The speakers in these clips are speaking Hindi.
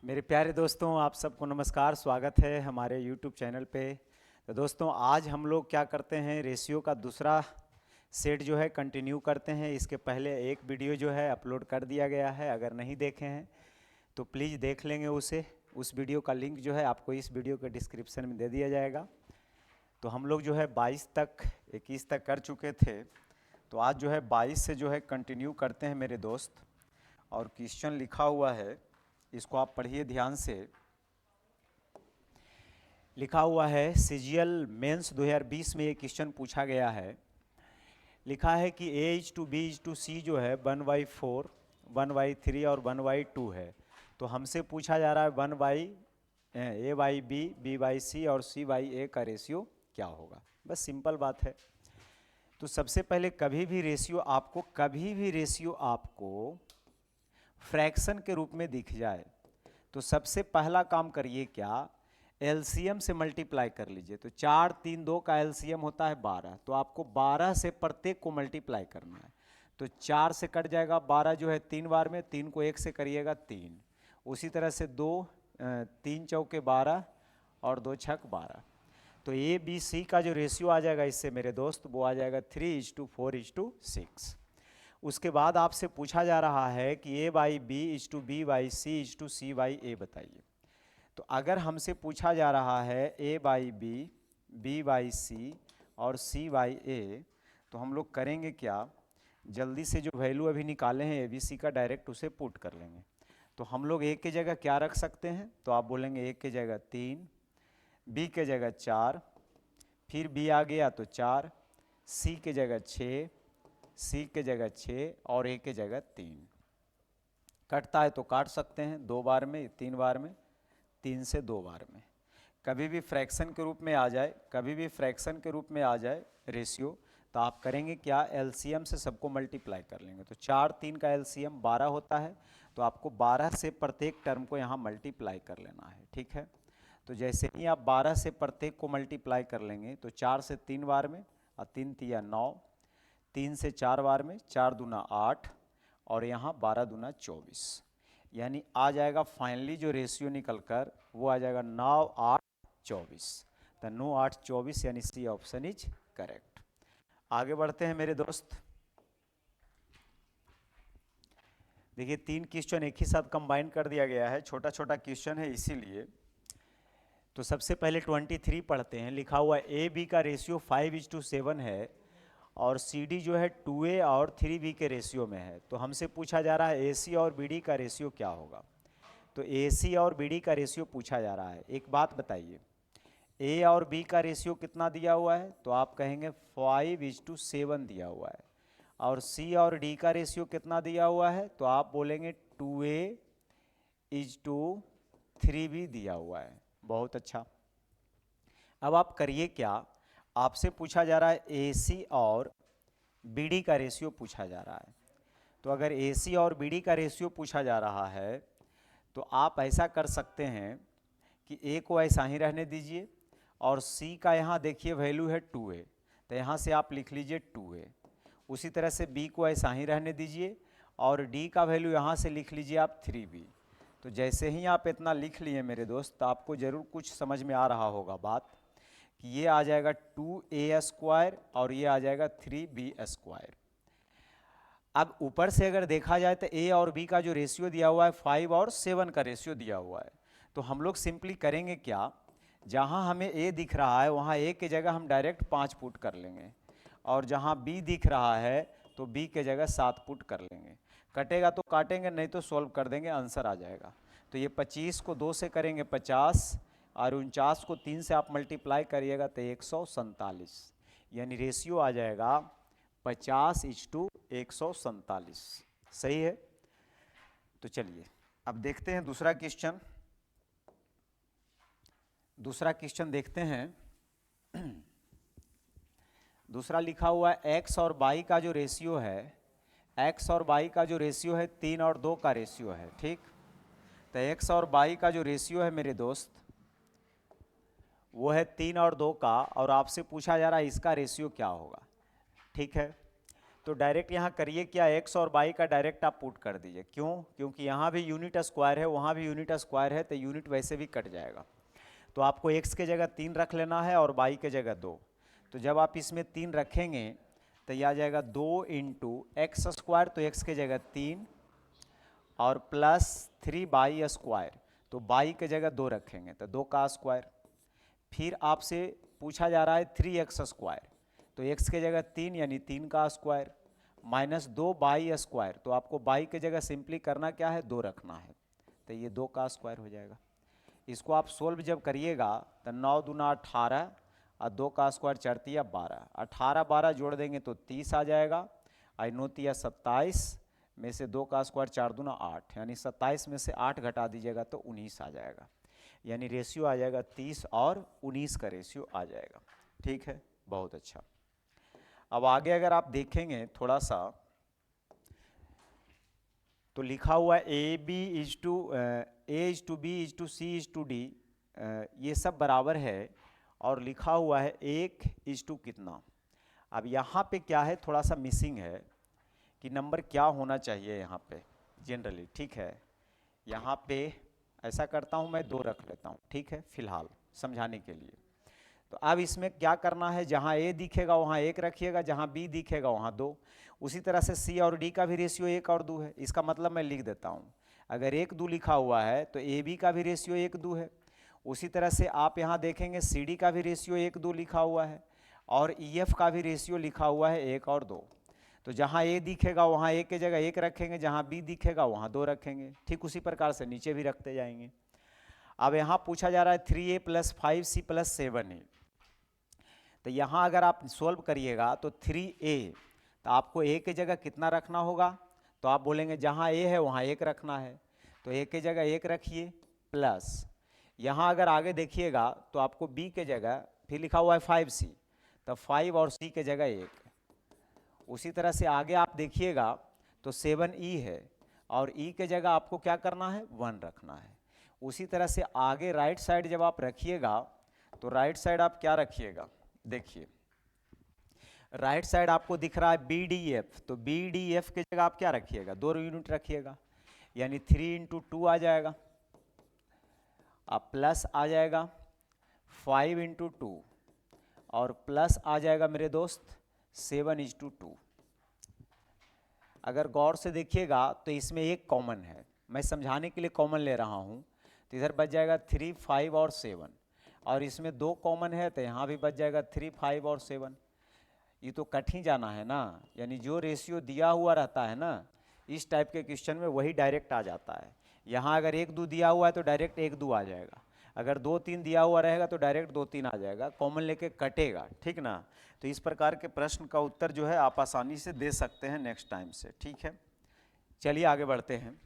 मेरे प्यारे दोस्तों, आप सबको नमस्कार। स्वागत है हमारे YouTube चैनल पे। तो दोस्तों, आज हम लोग क्या करते हैं, रेशियो का दूसरा सेट जो है कंटिन्यू करते हैं। इसके पहले एक वीडियो जो है अपलोड कर दिया गया है, अगर नहीं देखे हैं तो प्लीज़ देख लेंगे उसे। उस वीडियो का लिंक जो है आपको इस वीडियो के डिस्क्रिप्शन में दे दिया जाएगा। तो हम लोग जो है 22 तक 21 तक कर चुके थे, तो आज जो है 22 से जो है कंटिन्यू करते हैं मेरे दोस्त। और क्वेश्चन लिखा हुआ है, इसको आप पढ़िए ध्यान से। लिखा हुआ है सीजीएल मेंस 2020 में ये क्वेश्चन पूछा गया है। लिखा है कि A:B:C जो है 1/4, 1/3 और 1/2 है। तो हमसे पूछा जा रहा है A/B, B/C और C/A का रेशियो क्या होगा। बस सिंपल बात है। तो सबसे पहले कभी भी रेशियो आपको फ्रैक्शन के रूप में दिख जाए तो सबसे पहला काम करिए क्या, एलसीएम से मल्टीप्लाई कर लीजिए। तो 4, 3, 2 का एलसीएम होता है 12, तो आपको 12 से प्रत्येक को मल्टीप्लाई करना है। तो 4 से कट जाएगा, 12 जो है 3 बार में, 3 को 1 से करिएगा 3। उसी तरह से 2, 3 चौके 12 और 2 छक 12। तो A/B/C का जो रेशियो आ जाएगा इससे मेरे दोस्त, वो आ जाएगा 3:4:6। उसके बाद आपसे पूछा जा रहा है कि A/B:B/C:C/A बताइए। तो अगर हमसे पूछा जा रहा है A/B, B/C और C/A, तो हम लोग करेंगे क्या, जल्दी से जो वैल्यू अभी निकाले हैं ABC का डायरेक्ट उसे पुट कर लेंगे। तो हम लोग A के जगह क्या रख सकते हैं, तो आप बोलेंगे A के जगह 3, B के जगह 4, फिर B आ गया तो 4, C के जगह 6, C के जगह 6 और A के जगह 3। कटता है तो काट सकते हैं 2 बार में, 3 बार में, 3 से 2 बार में। कभी भी फ्रैक्शन के रूप में आ जाए रेशियो, तो आप करेंगे क्या, एलसीएम से सबको मल्टीप्लाई कर लेंगे। तो 4, 3 का एलसीएम 12 होता है, तो आपको 12 से प्रत्येक टर्म को यहाँ मल्टीप्लाई कर लेना है। ठीक है, तो जैसे ही आप 12 से प्रत्येक को मल्टीप्लाई कर लेंगे तो 4 से 3 बार में और 3 तिया 9, 3 से 4 बार में, 4 दूना 8 और यहाँ 12 दूना 24। यानी आ जाएगा फाइनली जो रेशियो निकल कर वो आ जाएगा 9, 8, 24। तो 9, 8, 24 यानी सी ऑप्शन इज करेक्ट। आगे बढ़ते हैं मेरे दोस्त। देखिए 3 क्वेश्चन एक ही साथ कंबाइन कर दिया गया है, छोटा छोटा क्वेश्चन है इसीलिए। तो सबसे पहले 23 पढ़ते हैं। लिखा हुआ A/B का रेशियो 5:7 है और CD जो है 2A और 3B के रेशियो में है। तो हमसे पूछा जा रहा है AC और BD का रेशियो क्या होगा। तो AC और BD का रेशियो पूछा जा रहा है। एक बात बताइए, A और B का रेशियो कितना दिया हुआ है, तो आप कहेंगे 5:7 दिया हुआ है। और C और D का रेशियो कितना दिया हुआ है, तो आप बोलेंगे 2A:3B दिया हुआ है। बहुत अच्छा। अब आप करिए क्या, आपसे पूछा जा रहा है AC और BD का रेशियो पूछा जा रहा है। तो अगर AC और BD का रेशियो पूछा जा रहा है तो आप ऐसा कर सकते हैं कि A को ऐसा ही रहने दीजिए और C का यहाँ देखिए वैल्यू है 2A, तो यहाँ से आप लिख लीजिए 2A। उसी तरह से B को ऐसा ही रहने दीजिए और D का वैल्यू यहाँ से लिख लीजिए आप 3B। तो जैसे ही आप इतना लिख लिए मेरे दोस्त, आपको ज़रूर कुछ समझ में आ रहा होगा बात, कि ये आ जाएगा 2A² और ये आ जाएगा 3B²। अब ऊपर से अगर देखा जाए तो A और B का जो रेशियो दिया हुआ है 5 और 7 का रेशियो दिया हुआ है। तो हम लोग सिंपली करेंगे क्या, जहाँ हमें A दिख रहा है वहाँ A के जगह हम डायरेक्ट 5 पुट कर लेंगे और जहाँ B दिख रहा है तो B के जगह 7 पुट कर लेंगे। कटेगा तो काटेंगे, नहीं तो सॉल्व कर देंगे, आंसर आ जाएगा। तो ये 25 को 2 से करेंगे 50 और 49 को 3 से आप मल्टीप्लाई करिएगा तो 147, यानी रेशियो आ जाएगा 50:147। सही है। तो चलिए अब देखते हैं दूसरा क्वेश्चन। देखते हैं। दूसरा लिखा हुआ है x और y का जो रेशियो है, 3 और 2 का रेशियो है। ठीक, तो x और y का जो रेशियो है मेरे दोस्त वो है 3 और 2 का, और आपसे पूछा जा रहा है इसका रेशियो क्या होगा। ठीक है, तो डायरेक्ट यहाँ करिए क्या, x और y का डायरेक्ट आप पुट कर दीजिए। क्यों? क्योंकि यहाँ भी यूनिट स्क्वायर है, वहाँ भी यूनिट स्क्वायर है, तो यूनिट वैसे भी कट जाएगा। तो आपको x के जगह 3 रख लेना है और y के जगह 2। तो जब आप इसमें 3 रखेंगे तो यह आ जाएगा 2 इंटू एक्स स्क्वायर, तो x के जगह 3 और प्लस 3y स्क्वायर, तो y के जगह 2 रखेंगे तो 2 का स्क्वायर। फिर आपसे पूछा जा रहा है 3x स्क्वायर, तो x के जगह 3 यानी 3 का स्क्वायर माइनस 2y स्क्वायर, तो आपको y के जगह सिंपली करना क्या है, 2 रखना है, तो ये 2 का स्क्वायर हो जाएगा। इसको आप सोल्व जब करिएगा तो 9 दूना 18 और 2 का स्क्वायर 4 तिया 12, 18 12 जोड़ देंगे तो 30 आ जाएगा, और 9 तिया 27 में से 2 का स्क्वायर 4 दूना 8, यानी 27 में से 8 घटा दीजिएगा तो 19 आ जाएगा, यानी रेशियो आ जाएगा 30 और 19 का रेशियो आ जाएगा। ठीक है, बहुत अच्छा। अब आगे अगर आप देखेंगे थोड़ा सा, तो लिखा हुआ A B is to B is to C is to D, ये सब बराबर है, और लिखा हुआ है 1 इज टू कितना। अब यहाँ पे क्या है, थोड़ा सा मिसिंग है कि नंबर क्या होना चाहिए यहाँ पे जनरली। ठीक है, यहाँ पे ऐसा करता हूँ मैं 2 रख लेता हूँ, ठीक है, फिलहाल समझाने के लिए। तो अब इसमें क्या करना है, जहाँ ए दिखेगा वहाँ 1 रखिएगा, जहाँ बी दिखेगा वहाँ 2। उसी तरह से सी और डी का भी रेशियो 1 और 2 है। इसका मतलब मैं लिख देता हूँ, अगर 1 2 लिखा हुआ है तो ए बी का भी रेशियो 1 2 है। उसी तरह से आप यहाँ देखेंगे सी डी का भी रेशियो 1 2 लिखा हुआ है, और ई एफ का भी रेशियो लिखा हुआ है 1 और 2। तो जहाँ ए दिखेगा वहाँ ए के जगह 1 रखेंगे, जहाँ बी दिखेगा वहाँ 2 रखेंगे। ठीक उसी प्रकार से नीचे भी रखते जाएंगे। अब यहाँ पूछा जा रहा है 3a + 5c + 7a, तो यहाँ अगर आप सोल्व करिएगा तो 3a, तो आपको a के जगह कितना रखना होगा, तो आप बोलेंगे जहाँ a है वहाँ 1 रखना है, तो a के जगह 1 रखिए, प्लस यहाँ अगर आगे देखिएगा तो आपको b के जगह फिर लिखा हुआ है 5c, तो 5 और c के जगह 1। उसी तरह से आगे आप देखिएगा तो 7e है, और e के जगह आपको क्या करना है, 1 रखना है। उसी तरह से आगे राइट साइड जब आप रखिएगा तो राइट साइड आप क्या रखिएगा, देखिए राइट साइड आपको दिख रहा है BDF, तो BDF के जगह आप क्या रखिएगा, 2 यूनिट रखिएगा, यानी 3 × 2 आ जाएगा, अब प्लस आ जाएगा 5 × 2, और प्लस आ जाएगा मेरे दोस्त 7:2। अगर गौर से देखिएगा तो इसमें एक कॉमन है, मैं समझाने के लिए कॉमन ले रहा हूँ, तो इधर बच जाएगा 3 5 और 7, और इसमें 2 कॉमन है तो यहाँ भी बच जाएगा 3 5 और 7। ये तो कट ही जाना है ना, यानी जो रेशियो दिया हुआ रहता है ना इस टाइप के क्वेश्चन में वही डायरेक्ट आ जाता है। यहाँ अगर 1 2 दिया हुआ है तो डायरेक्ट 1 2 आ जाएगा, अगर 2 3 दिया हुआ रहेगा तो डायरेक्ट 2 3 आ जाएगा, कॉमन लेके कटेगा, ठीक ना। तो इस प्रकार के प्रश्न का उत्तर जो है आप आसानी से दे सकते हैं नेक्स्ट टाइम से। ठीक है, चलिए आगे बढ़ते हैं,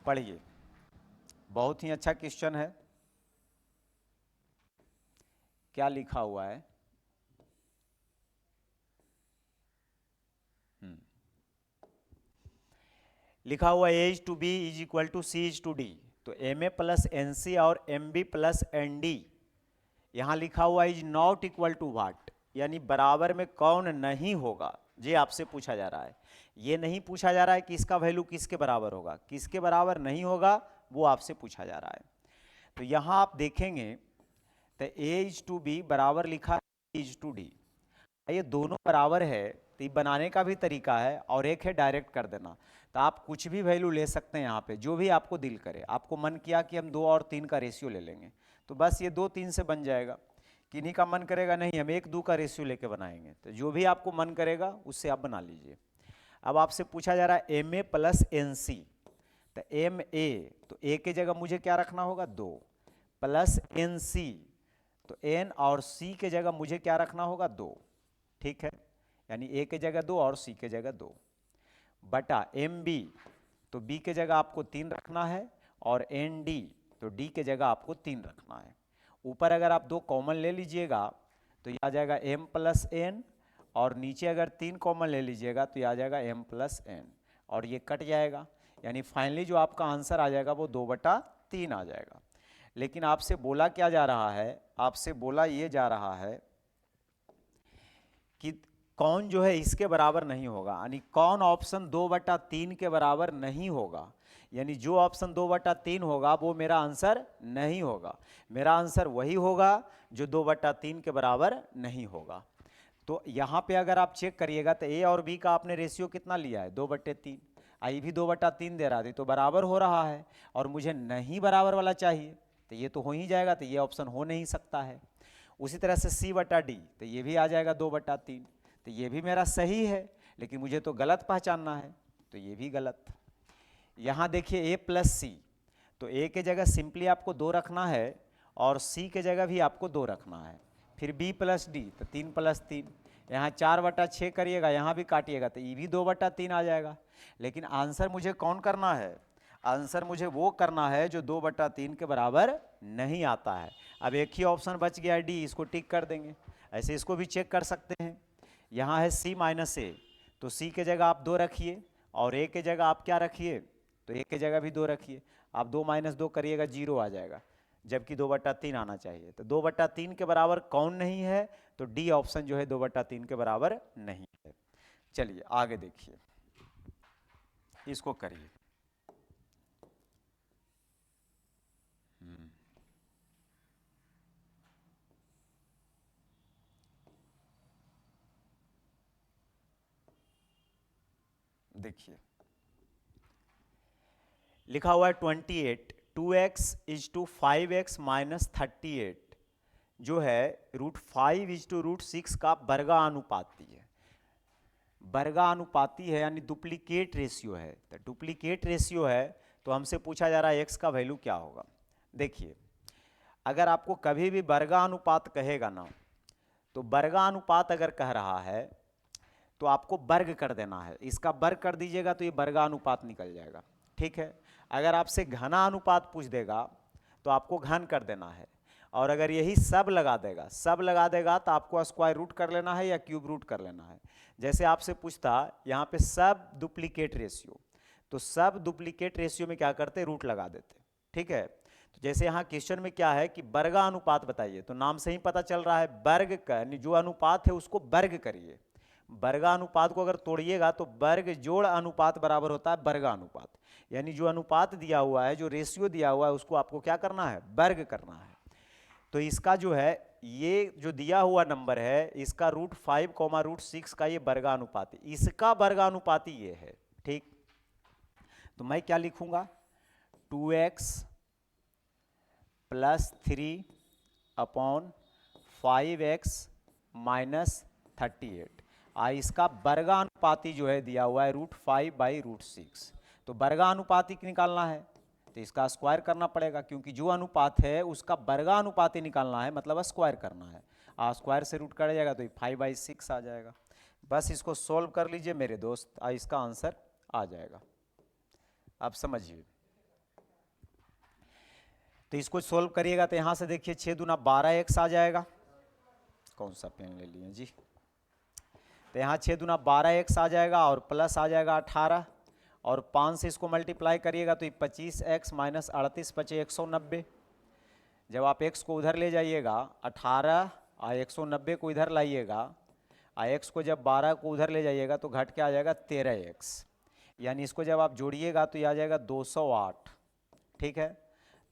पढ़िए, बहुत ही अच्छा क्वेश्चन है। क्या लिखा हुआ है, लिखा हुआ a = b = c = d, तो ma + nc और mb + nd, यहाँ लिखा हुआ is not equal to what, यानी बराबर में कौन नहीं होगा, ये आपसे पूछा जा रहा है। ये नहीं पूछा जा रहा है कि इसका वैल्यू किसके बराबर होगा, किसके बराबर नहीं होगा वो आपसे पूछा जा रहा है। तो यहाँ आप देखेंगे तो a = b बराबर लिखा है c = d, ये दोनों बराबर है, तो ये बनाने का भी तरीका है, और एक है डायरेक्ट कर देना। तो आप कुछ भी वैल्यू ले सकते हैं यहाँ पे, जो भी आपको दिल करे। आपको मन किया कि हम 2 और 3 का रेशियो ले लेंगे, तो बस ये 2 3 से बन जाएगा। किन्हीं का मन करेगा नहीं हम 1 2 का रेशियो लेके बनाएंगे, तो जो भी आपको मन करेगा उससे आप बना लीजिए। अब आपसे पूछा जा रहा है MA + NC, तो MA, तो A के जगह मुझे क्या रखना होगा, 2, प्लस NC, तो N और C के जगह मुझे क्या रखना होगा, 2। ठीक है, यानी A के जगह 2 और C के जगह 2, बटा MB, तो B के जगह आपको 3 रखना है, और ND, तो D के जगह आपको 3 रखना है। ऊपर अगर आप 2 कॉमन ले लीजिएगा तो ये आ जाएगा M + N, और नीचे अगर 3 कॉमन ले लीजिएगा तो ये आ जाएगा M + N, और ये कट जाएगा, यानी फाइनली जो आपका आंसर आ जाएगा वो 2/3 आ जाएगा। लेकिन आपसे बोला क्या जा रहा है, आपसे बोला ये जा रहा है कि कौन जो है इसके बराबर नहीं होगा, यानी कौन ऑप्शन 2/3 के बराबर नहीं होगा, यानी जो ऑप्शन 2/3 होगा वो मेरा आंसर नहीं होगा। मेरा आंसर वही होगा जो 2/3 के बराबर नहीं होगा। तो यहाँ पे अगर आप चेक करिएगा तो ए और बी का आपने रेशियो कितना लिया है, 2/3। आई भी 2/3 दे रहा था तो बराबर हो रहा है, और मुझे नहीं बराबर वाला चाहिए तो ये तो हो ही जाएगा, तो ये ऑप्शन हो नहीं सकता है। उसी तरह से C/D, तो ये भी आ जाएगा 2/3, तो ये भी मेरा सही है, लेकिन मुझे तो गलत पहचानना है, तो ये भी गलत। यहाँ देखिए A+C, तो A के जगह सिंपली आपको 2 रखना है और C के जगह भी आपको 2 रखना है। फिर B+D, तो 3+3, यहाँ 4/6 करिएगा, यहाँ भी काटिएगा तो ये भी 2/3 आ जाएगा। लेकिन आंसर मुझे कौन करना है, आंसर मुझे वो करना है जो 2/3 के बराबर नहीं आता है। अब एक ही ऑप्शन बच गया है डी, इसको टिक कर देंगे। ऐसे इसको भी चेक कर सकते हैं। यहाँ है C-A, तो C के जगह आप 2 रखिए और A के जगह आप क्या रखिए, तो A के जगह भी 2 रखिए। आप 2 - 2 करिएगा, 0 आ जाएगा, जबकि 2/3 आना चाहिए। तो 2/3 के बराबर कौन नहीं है, तो डी ऑप्शन जो है 2/3 के बराबर नहीं है। चलिए आगे देखिए, इसको करिए। देखिए लिखा हुआ है 28, 2x = 5x - 38 जो है √5 = √6 का वर्गानुपाती है। वर्गानुपाती है यानी डुप्लीकेट रेशियो है। तो डुप्लीकेट रेशियो है तो हमसे पूछा जा रहा है x का वैल्यू क्या होगा। देखिए अगर आपको कभी भी वर्गानुपात कहेगा ना, तो वर्गानुपात अगर कह रहा है तो आपको वर्ग कर देना है, इसका वर्ग कर दीजिएगा तो ये वर्गानुपात निकल जाएगा, ठीक है। अगर आपसे घना अनुपात पूछ देगा तो आपको घन कर देना है, और अगर यही सब लगा देगा तो आपको स्क्वायर रूट कर लेना है या क्यूब रूट कर लेना है। जैसे आपसे पूछता यहाँ पे सब डुप्लीकेट रेशियो, तो सब डुप्लीकेट रेशियो में क्या करते, रूट लगा देते, ठीक है। तो जैसे यहाँ क्वेश्चन में क्या है कि वर्गानुपात बताइए, तो नाम से ही पता चल रहा है वर्ग का, जो अनुपात है उसको वर्ग करिए। वर्गानुपात को अगर तोड़िएगा तो वर्ग जोड़ अनुपात बराबर होता है वर्गानुपात, यानी जो अनुपात दिया हुआ है, जो रेशियो दिया हुआ है, उसको आपको क्या करना है, वर्ग करना है। तो इसका जो है ये जो दिया हुआ नंबर है, इसका √5, √6 का ये वर्गानुपाती, इसका वर्गानुपाती ये है, ठीक। तो मैं क्या लिखूंगा, 2x + 3 / 5x - 38, इसका वर्गानुपाती जो है दिया हुआ है √5/√6। तो वर्गानुपाती निकालना है तो इसका स्क्वायर करना पड़ेगा, क्योंकि जो अनुपात है उसका वर्गानुपाती निकालना है, मतलब स्क्वायर करना है। स्क्वायर से रूट कर जाएगा तो 5/6 आ जाएगा। बस इसको सोल्व कर लीजिए मेरे दोस्त, इसका आंसर आ जाएगा। आप समझिए, तो इसको सोल्व करिएगा तो यहाँ से देखिए 6 दूना 12x आ जाएगा। कौन सा पेन ले लिए जी, तो यहाँ 6 दूना 12x आ जाएगा और प्लस आ जाएगा 18, और 5 से इसको मल्टीप्लाई करिएगा तो ये 25x - 38 = 190। जब आप x को उधर ले जाइएगा 18 और 190 को इधर लाइएगा, x को जब 12 को उधर ले जाइएगा तो घट के आ जाएगा 13x, यानी इसको जब आप जोड़िएगा तो ये आ जाएगा 208, ठीक है।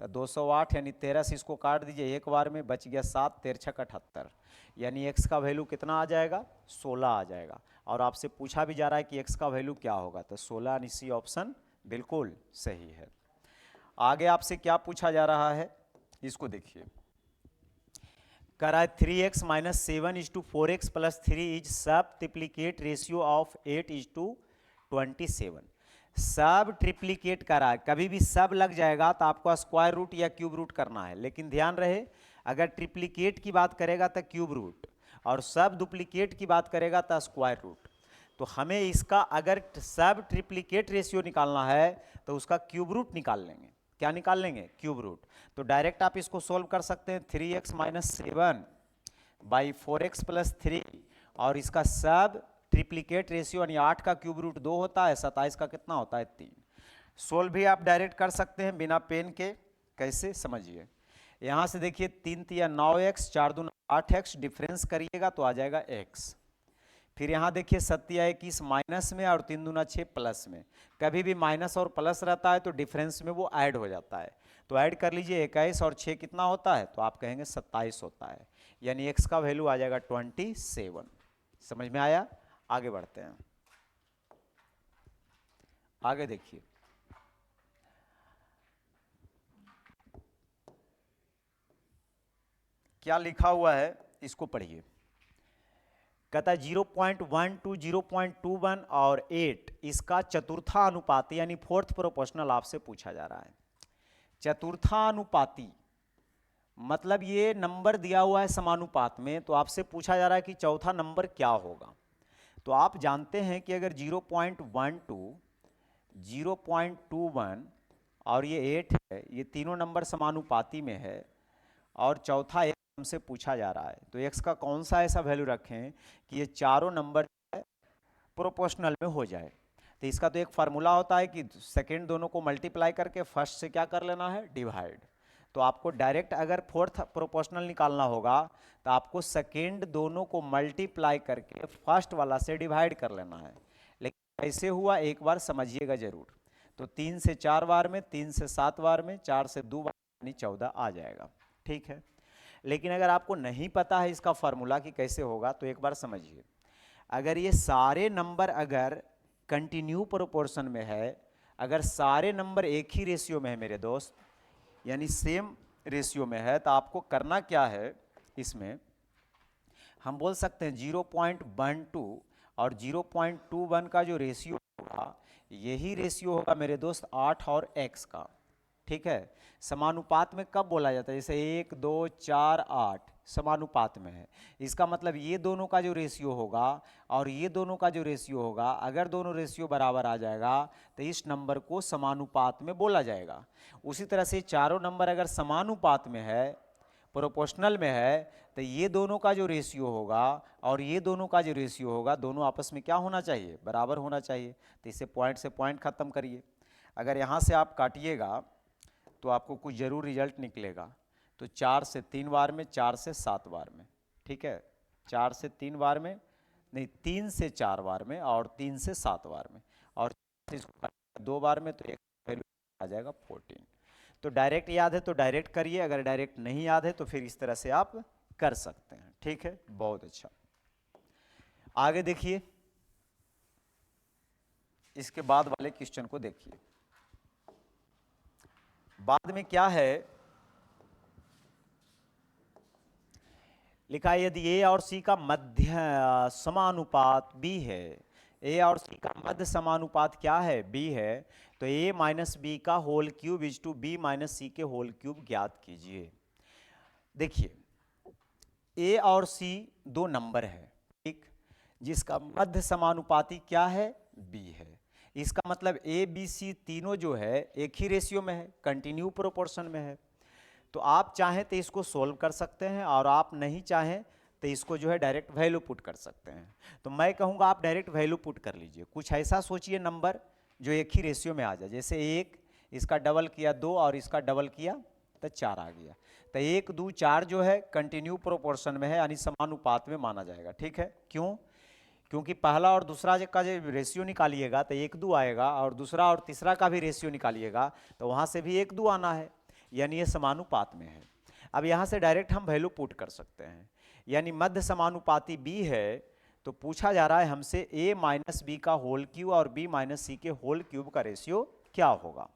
तो 208 यानी 13 से इसको काट दीजिए एक बार में, बच गया 7, 13 × 78, यानी x का वैल्यू कितना आ जाएगा, 16 आ जाएगा। और आपसे पूछा भी जा रहा है कि x का वैल्यू क्या होगा, तो 16 यानी सी ऑप्शन बिल्कुल सही है। आगे आपसे क्या पूछा जा रहा है, इसको देखिए। कह रहा है 3x - 7 = 4x + 3 इज सब ट्रिप्लीकेट रेशियो ऑफ 8 = 27। सब ट्रिप्लीकेट कर रहा है, कभी भी सब लग जाएगा तो आपको स्क्वायर रूट या क्यूब रूट करना है, लेकिन ध्यान रहे अगर ट्रिप्लीकेट की बात करेगा तो क्यूब रूट, और सब डुप्लीकेट की बात करेगा तो स्क्वायर रूट। तो हमें इसका अगर सब ट्रिप्लीकेट रेशियो निकालना है तो उसका क्यूब रूट निकाल लेंगे। क्या निकाल लेंगे, क्यूब रूट। तो डायरेक्ट आप इसको सोल्व कर सकते हैं, 3x - 7 / 4x + 3, और इसका सब ट्रिप्लीकेट रेशियो यानी 8 का क्यूब रूट 2 होता है, 27 का कितना होता है, 3। सोल्व भी आप डायरेक्ट कर सकते हैं बिना पेन के, कैसे समझिए। यहाँ से देखिए 3 × 3 = 9x, 4 × 2 = 8x, डिफरेंस करिएगा तो आ जाएगा x। फिर यहाँ देखिए 7×21 माइनस में और 3 दूना 6 प्लस में। कभी भी माइनस और प्लस रहता है तो डिफरेंस में वो ऐड हो जाता है। तो ऐड कर लीजिए 21 और 6 कितना होता है, तो आप कहेंगे 27 होता है, यानी एक्स का वैल्यू आ जाएगा 27। समझ में आया? आगे बढ़ते हैं, आगे देखिए क्या लिखा हुआ है, इसको पढ़िए। कहता है 0.12, 0.21 और 8 इसका चतुर्थानुपाती यानी फोर्थ प्रोपोर्शनल आपसे पूछा जा रहा है। चतुर्थानुपाती मतलब ये नंबर दिया हुआ है समानुपात में, तो आपसे पूछा जा रहा है कि चौथा नंबर क्या होगा। तो आप जानते हैं कि अगर 0.12, 0.21 और ये 8 है, ये तीनों नंबर समानुपाती में है और चौथा एक हमसे पूछा जा रहा है, तो एक्स का कौन सा ऐसा वैल्यू रखें कि ये चारों नंबर प्रोपोर्शनल में हो जाए। तो इसका तो एक फार्मूला होता है कि सेकेंड दोनों को मल्टीप्लाई करके फर्स्ट से क्या कर लेना है, डिवाइड। तो आपको डायरेक्ट अगर फोर्थ प्रोपोर्शनल निकालना होगा तो आपको सेकेंड दोनों को मल्टीप्लाई करके फर्स्ट वाला से डिवाइड कर लेना है। लेकिन कैसे हुआ एक बार समझिएगा जरूर। तो 3 से 4 बार में, 3 से 7 बार में, 4 से 2 बार यानी 14 आ जाएगा। ठीक है, लेकिन अगर आपको नहीं पता है इसका फार्मूला कि कैसे होगा तो एक बार समझिए। अगर ये सारे नंबर अगर कंटिन्यू प्रोपोर्शन में है, अगर सारे नंबर एक ही रेशियो में है मेरे दोस्त, यानी सेम रेशियो में है, तो आपको करना क्या है, इसमें हम बोल सकते हैं 0.12 और 0.21 का जो रेशियो होगा यही रेशियो होगा मेरे दोस्त 8 और x का। ठीक है, समानुपात में कब बोला जाता है, जैसे 1, 2, 4, 8 समानुपात में है, इसका मतलब ये दोनों का जो रेशियो होगा और ये दोनों का जो रेशियो होगा, अगर दोनों रेशियो बराबर आ जाएगा तो इस नंबर को समानुपात में बोला जाएगा। उसी तरह से चारों नंबर अगर समानुपात में है, प्रोपोर्शनल में है, तो ये दोनों का जो रेशियो होगा और ये दोनों का जो रेशियो होगा, दोनों आपस में क्या होना चाहिए, बराबर होना चाहिए। तो इसे पॉइंट से पॉइंट खत्म करिए। अगर यहाँ से आप काटिएगा तो आपको कुछ जरूर रिजल्ट निकलेगा। तो 4 से 3 बार में, 4 से 7 बार में, ठीक है, 4 से 3 बार में नहीं, 3 से 4 बार में और 3 से 7 बार में, और 2 बार में, तो एक वैल्यू आ जाएगा 14। तो डायरेक्ट याद है तो डायरेक्ट करिए, अगर डायरेक्ट नहीं याद है तो फिर इस तरह से आप कर सकते हैं। ठीक है, बहुत अच्छा। आगे देखिए, इसके बाद वाले क्वेश्चन को देखिए। बाद में क्या है लिखा है, यदि ए और सी का मध्य समानुपात बी है, ए और सी का मध्य समानुपात क्या है, बी है, तो ए माइनस बी का whole cube is to b minus c के होल क्यूब ज्ञात कीजिए। देखिए ए और सी दो नंबर है, ठीक, जिसका मध्य समानुपाती क्या है, बी है। इसका मतलब ए बी सी तीनों जो है एक ही रेशियो में है, कंटिन्यू प्रोपोर्शन में है। तो आप चाहें तो इसको सोल्व कर सकते हैं और आप नहीं चाहें तो इसको जो है डायरेक्ट वैल्यू पुट कर सकते हैं। तो मैं कहूँगा आप डायरेक्ट वैल्यू पुट कर लीजिए। कुछ ऐसा सोचिए नंबर जो एक ही रेशियो में आ जाए, जैसे 1 इसका डबल किया 2 और इसका डबल किया तो 4 आ गया। तो 1, 2, 4 जो है कंटिन्यू प्रोपोर्शन में है, यानी समानुपात में माना जाएगा। ठीक है, क्यों? क्योंकि पहला और दूसरा का जो रेशियो निकालिएगा तो 1, 2 आएगा, और दूसरा और तीसरा का भी रेशियो निकालिएगा तो वहाँ से भी 1, 2 आना है, यानी ये समानुपात में है। अब यहाँ से डायरेक्ट हम वैल्यू पुट कर सकते हैं, यानी मध्य समानुपाती b है, तो पूछा जा रहा है हमसे a माइनस बी का होल क्यूब और b माइनस सी के होल क्यूब का रेशियो क्या होगा।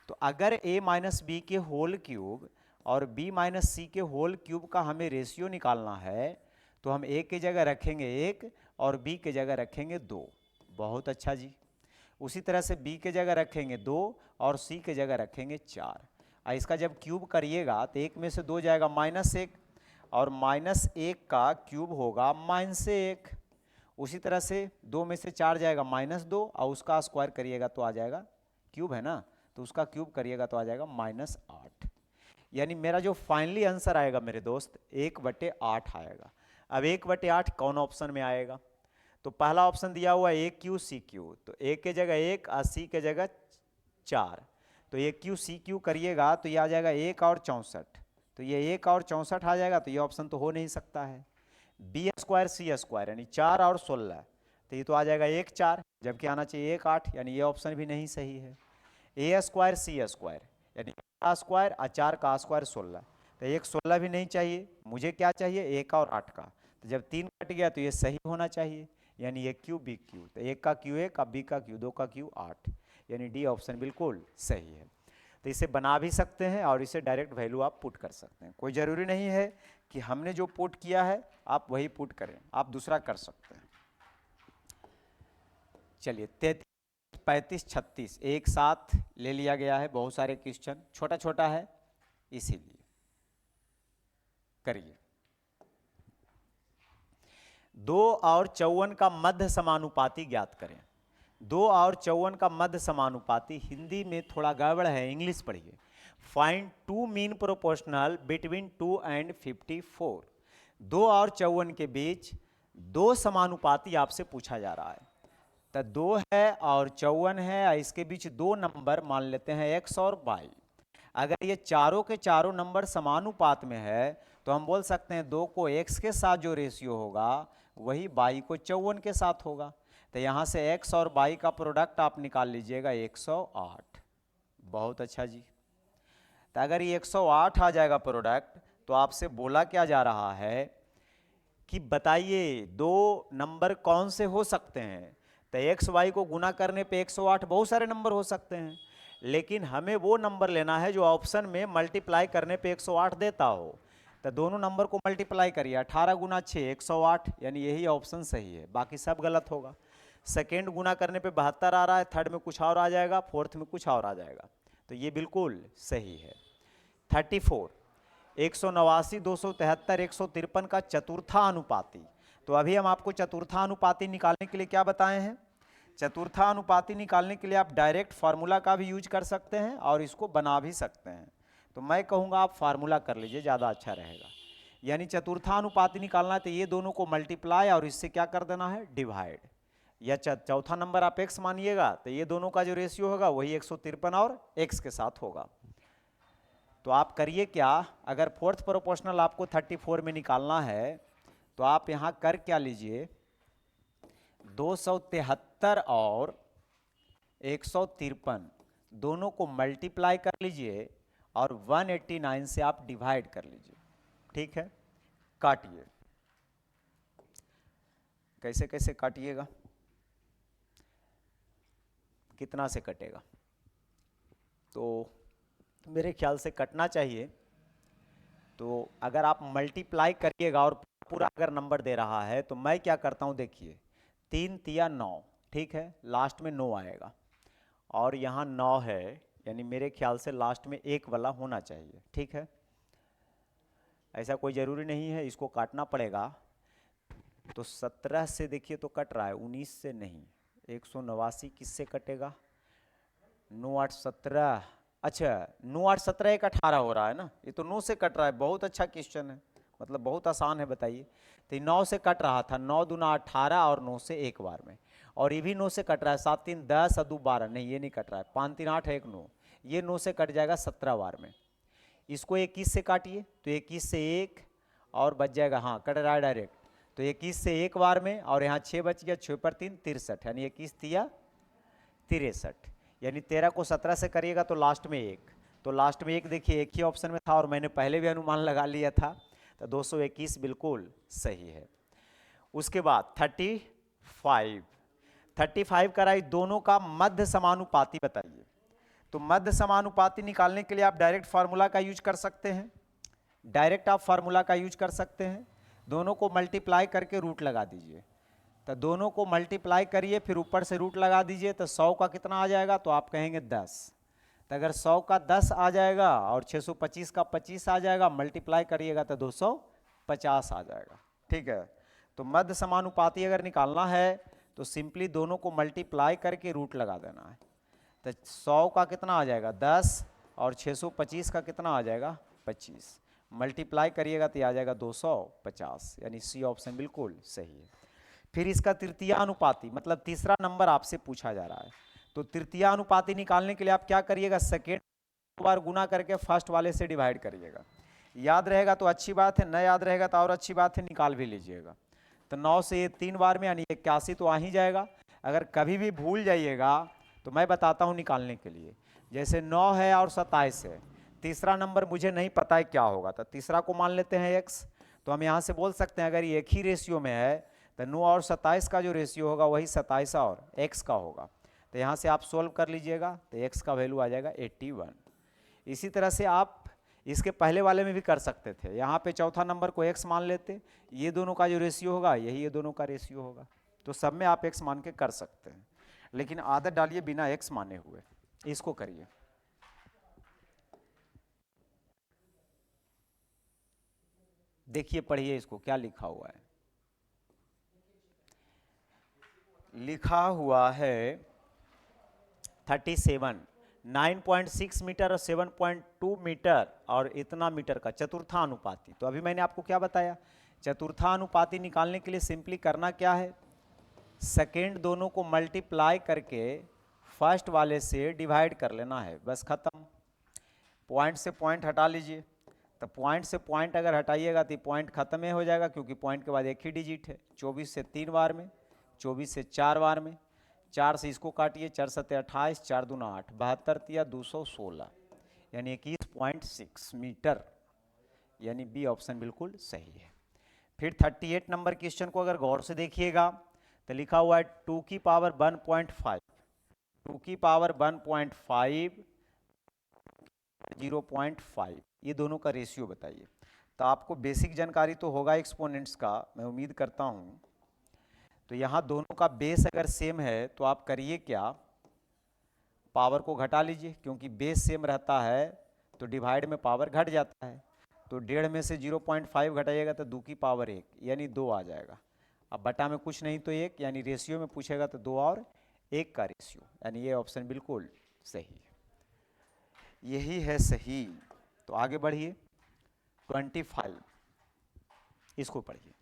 तो अगर a माइनस बी के होल क्यूब और b माइनस सी के होल क्यूब का हमें रेशियो निकालना है, तो हम a की जगह रखेंगे 1 और b की जगह रखेंगे 2। बहुत अच्छा जी। उसी तरह से b की जगह रखेंगे 2 और c की जगह रखेंगे 4। इसका जब क्यूब करिएगा तो 1 में से 2 जाएगा -1, और -1 का क्यूब होगा -1। उसी तरह से 2 में से 4 जाएगा -2, और उसका स्क्वायर करिएगा तो आ जाएगा, क्यूब है ना, तो उसका क्यूब करिएगा तो आ जाएगा -8। यानी मेरा जो फाइनली आंसर आएगा मेरे दोस्त 1/8 आएगा। अब 1/8 कौन ऑप्शन में आएगा? तो पहला ऑप्शन दिया हुआ है AQ CQ, तो A के जगह 1 और C के जगह 4, तो AQ CQ करिएगा तो ये आ जाएगा 1 और 64, तो ये 1 और 64 आ जाएगा, तो ये ऑप्शन तो हो नहीं सकता है। बी स्क्वायर सी स्क्वायर यानी 4 और 16, तो ये तो आ जाएगा 1 4, जबकि आना चाहिए 1 8, यानी ये ऑप्शन भी नहीं सही है। ए स्क्वायर सी स्क्वायर यानी का स्क्वायर और 4 का स्क्वायर 16, तो 1 16 भी नहीं चाहिए, मुझे क्या चाहिए 1 और 8 का, तो जब 3 कट गया तो ये सही होना चाहिए, यानी ये क्यू बी क्यू, तो 1 का क्यू 1 का बी का क्यू 2 का क्यू 8, यानी डी ऑप्शन बिल्कुल सही है। तो इसे बना भी सकते हैं और इसे डायरेक्ट वैल्यू आप पुट कर सकते हैं, कोई ज़रूरी नहीं है कि हमने जो पुट किया है आप वही पुट करें, आप दूसरा कर सकते हैं। चलिए 33 35 36 एक साथ ले लिया गया है, बहुत सारे क्वेश्चन, छोटा छोटा है इसीलिए करिए। 2 और 54 का मध्य समानुपाती ज्ञात करें। 2 और 54 का मध्य समानुपाती, हिंदी में थोड़ा गड़बड़ है, इंग्लिश पढ़िए। Find 2 mean proportional between 2 and 54। 2 और 54 के बीच 2 समानुपाती आपसे पूछा जा रहा है, तो 2 है और 54 है, इसके बीच 2 नंबर मान लेते हैं x और y। अगर ये चारों के चारों नंबर समानुपात में है तो हम बोल सकते हैं 2 को x के साथ जो रेशियो होगा वही y को 54 के साथ होगा, तो यहाँ से x और y का प्रोडक्ट आप निकाल लीजिएगा 108। बहुत अच्छा जी, तो अगर ये 108 आ जाएगा प्रोडक्ट, तो आपसे बोला क्या जा रहा है कि बताइए 2 नंबर कौन से हो सकते हैं, तो एक्स वाई को गुना करने पे 108 बहुत सारे नंबर हो सकते हैं, लेकिन हमें वो नंबर लेना है जो ऑप्शन में मल्टीप्लाई करने पे 108 देता हो, तो दोनों नंबर को मल्टीप्लाई करिए, 18 गुना 6 108, यानी यही ऑप्शन सही है, बाकी सब गलत होगा। सेकेंड गुना करने पे 72 आ रहा है, थर्ड में कुछ और आ जाएगा, फोर्थ में कुछ और आ जाएगा, तो ये बिल्कुल सही है। 34 189 273 153 का चतुर्था अनुपाती, तो अभी हम आपको चतुर्था अनुपाती निकालने के लिए क्या बताए हैं, चतुर्था अनुपाती निकालने के लिए आप डायरेक्ट फार्मूला का भी यूज कर सकते हैं और इसको बना भी सकते हैं, तो मैं कहूँगा आप फार्मूला कर लीजिए, ज़्यादा अच्छा रहेगा। यानी चतुर्था अनुपाती निकालना है तो ये दोनों को मल्टीप्लाई और इससे क्या कर देना है डिवाइड, या चौथा नंबर आप x मानिएगा तो ये दोनों का जो रेशियो होगा वही 153 और x के साथ होगा। तो आप करिए क्या, अगर फोर्थ प्रोपोर्शनल आपको 34 में निकालना है तो आप यहाँ कर क्या लीजिए 273 और 153 दोनों को मल्टीप्लाई कर लीजिए और 189 से आप डिवाइड कर लीजिए, ठीक है। काटिए, कैसे कैसे काटिएगा, कितना से कटेगा, तो मेरे ख्याल से कटना चाहिए, तो अगर आप मल्टीप्लाई करिएगा और पूरा अगर नंबर दे रहा है तो मैं क्या करता हूँ देखिए 3 तिया 9, ठीक है, लास्ट में 9 आएगा और यहाँ 9 है, यानी मेरे ख्याल से लास्ट में 1 वाला होना चाहिए, ठीक है। ऐसा कोई ज़रूरी नहीं है, इसको काटना पड़ेगा, तो 17 से देखिए तो कट रहा है, 19 से नहीं, 189 किससे कटेगा, 9 8 17, अच्छा 9 8 17 1 18 हो रहा है ना, ये तो 9 से कट रहा है, बहुत अच्छा क्वेश्चन है, मतलब बहुत आसान है, बताइए। तो 9 से कट रहा था, 9 दूना 18 और 9 से एक बार में, और ये भी 9 से कट रहा है, 7 3 10 और 2 12, नहीं ये नहीं कट रहा है, 5 3 8 1 9, ये 9 से कट जाएगा 17 बार में। इसको 21 से काटिए तो 21 से 1 और बच जाएगा, हाँ कट रहा है डायरेक्ट, तो 21 से एक बार में और यहाँ 6 बच गया, 6 पर 3 63, यानी 21 तिया 63, यानी 13 को 17 से करिएगा तो लास्ट में 1, तो लास्ट में 1 देखिए एक ही ऑप्शन में था और मैंने पहले भी अनुमान लगा लिया था, तो 221 बिल्कुल सही है। उसके बाद 35 कराई, दोनों का मध्य समानुपाती बताइए, तो मध्य समानुपाती निकालने के लिए आप डायरेक्ट फार्मूला का यूज कर सकते हैं, डायरेक्ट आप फार्मूला का यूज कर सकते हैं, दोनों को मल्टीप्लाई करके रूट लगा दीजिए, तो दोनों को मल्टीप्लाई करिए फिर ऊपर से रूट लगा दीजिए, तो 100 का कितना आ जाएगा, तो आप कहेंगे 10, तो अगर 100 का 10 आ जाएगा और 625 का 25 आ जाएगा, मल्टीप्लाई करिएगा तो 250 आ जाएगा, ठीक है। तो मध्य समानुपाती अगर निकालना है तो सिंपली दोनों को मल्टीप्लाई करके रूट लगा देना है, तो 100 का कितना आ जाएगा 10 और 625 का कितना आ जाएगा 25, मल्टीप्लाई करिएगा तो आ जाएगा 250, यानी सी ऑप्शन बिल्कुल सही है। फिर इसका तृतीय अनुपाती, मतलब तीसरा नंबर आपसे पूछा जा रहा है, तो तृतीय अनुपाती निकालने के लिए आप क्या करिएगा, सेकेंड बार गुना करके फर्स्ट वाले से डिवाइड करिएगा, याद रहेगा तो अच्छी बात है, न याद रहेगा तो और अच्छी बात है, निकाल भी लीजिएगा। तो 9 से ये 3 बार में यानी 81 तो आ ही जाएगा। अगर कभी भी भूल जाइएगा तो मैं बताता हूँ निकालने के लिए। जैसे 9 है और 27 है, तीसरा नंबर मुझे नहीं पता है क्या होगा, तो तीसरा को मान लेते हैं x। तो हम यहाँ से बोल सकते हैं अगर ये एक ही रेशियो में है तो 9 और 27 का जो रेशियो होगा वही 27 और x का होगा। तो यहाँ से आप सोल्व कर लीजिएगा तो x का वैल्यू आ जाएगा 81। इसी तरह से आप इसके पहले वाले में भी कर सकते थे। यहाँ पे चौथा नंबर को x मान लेते, ये दोनों का जो रेशियो होगा यही ये दोनों का रेशियो होगा, तो सब में आप x मान के कर सकते हैं। लेकिन आदत डालिए बिना x माने हुए, इसको करिए। देखिए पढ़िए इसको क्या लिखा हुआ है। लिखा हुआ है 37, 9.6 मीटर और 7.2 मीटर और इतना मीटर का चतुर्थानुपाती। तो अभी मैंने आपको क्या बताया, चतुर्थानुपाती निकालने के लिए सिंपली करना क्या है, सेकेंड दोनों को मल्टीप्लाई करके फर्स्ट वाले से डिवाइड कर लेना है, बस खत्म। पॉइंट से पॉइंट हटा लीजिए, तो पॉइंट से पॉइंट अगर हटाइएगा तो पॉइंट खत्म ही हो जाएगा, क्योंकि पॉइंट के बाद एक ही डिजिट है। 24 से 3 बार में, 24 से 4 बार में, 4 से इसको काटिए, 4 सत्ते 28, 4 दूना 8, 72 तिया 216 यानी 21.6 मीटर, यानी बी ऑप्शन बिल्कुल सही है। फिर 38 नंबर क्वेश्चन को अगर गौर से देखिएगा तो लिखा हुआ है 2 की पावर 1.5, 2 की पावर 1.5, 0.5, ये दोनों का रेशियो बताइए। तो आपको बेसिक जानकारी तो होगा एक्सपोनेंट्स का, मैं उम्मीद करता हूँ। तो यहाँ दोनों का बेस अगर सेम है तो आप करिए क्या, पावर को घटा लीजिए, क्योंकि बेस सेम रहता है तो डिवाइड में पावर घट जाता है। तो 1.5 में से 0.5 घटाइएगा तो 2 की पावर 1 यानी 2 आ जाएगा। अब बटा में कुछ नहीं तो 1, यानी रेशियो में पूछेगा तो 2 और 1 का रेशियो, यानी ये ऑप्शन बिल्कुल सही है, यही है सही। तो आगे बढ़िए 25, इसको पढ़िए।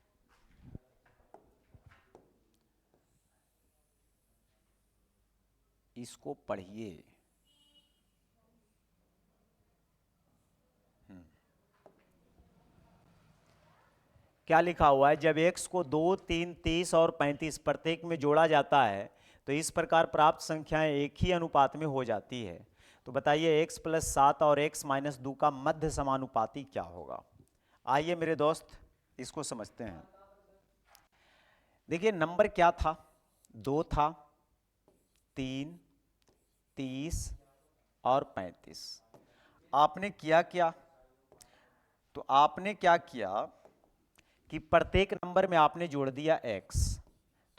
इसको पढ़िए। क्या लिखा हुआ है, जब x को 2, 3, 30 और 35 प्रत्येक में जोड़ा जाता है तो इस प्रकार प्राप्त संख्याएं एक ही अनुपात में हो जाती है। तो बताइए x + 7 और x - 2 का मध्य समानुपाती क्या होगा। आइए मेरे दोस्त इसको समझते हैं। देखिए नंबर क्या था, 2 था, 3, 30 और 35। आपने किया क्या, तो आपने क्या किया कि प्रत्येक नंबर में आपने जोड़ दिया x।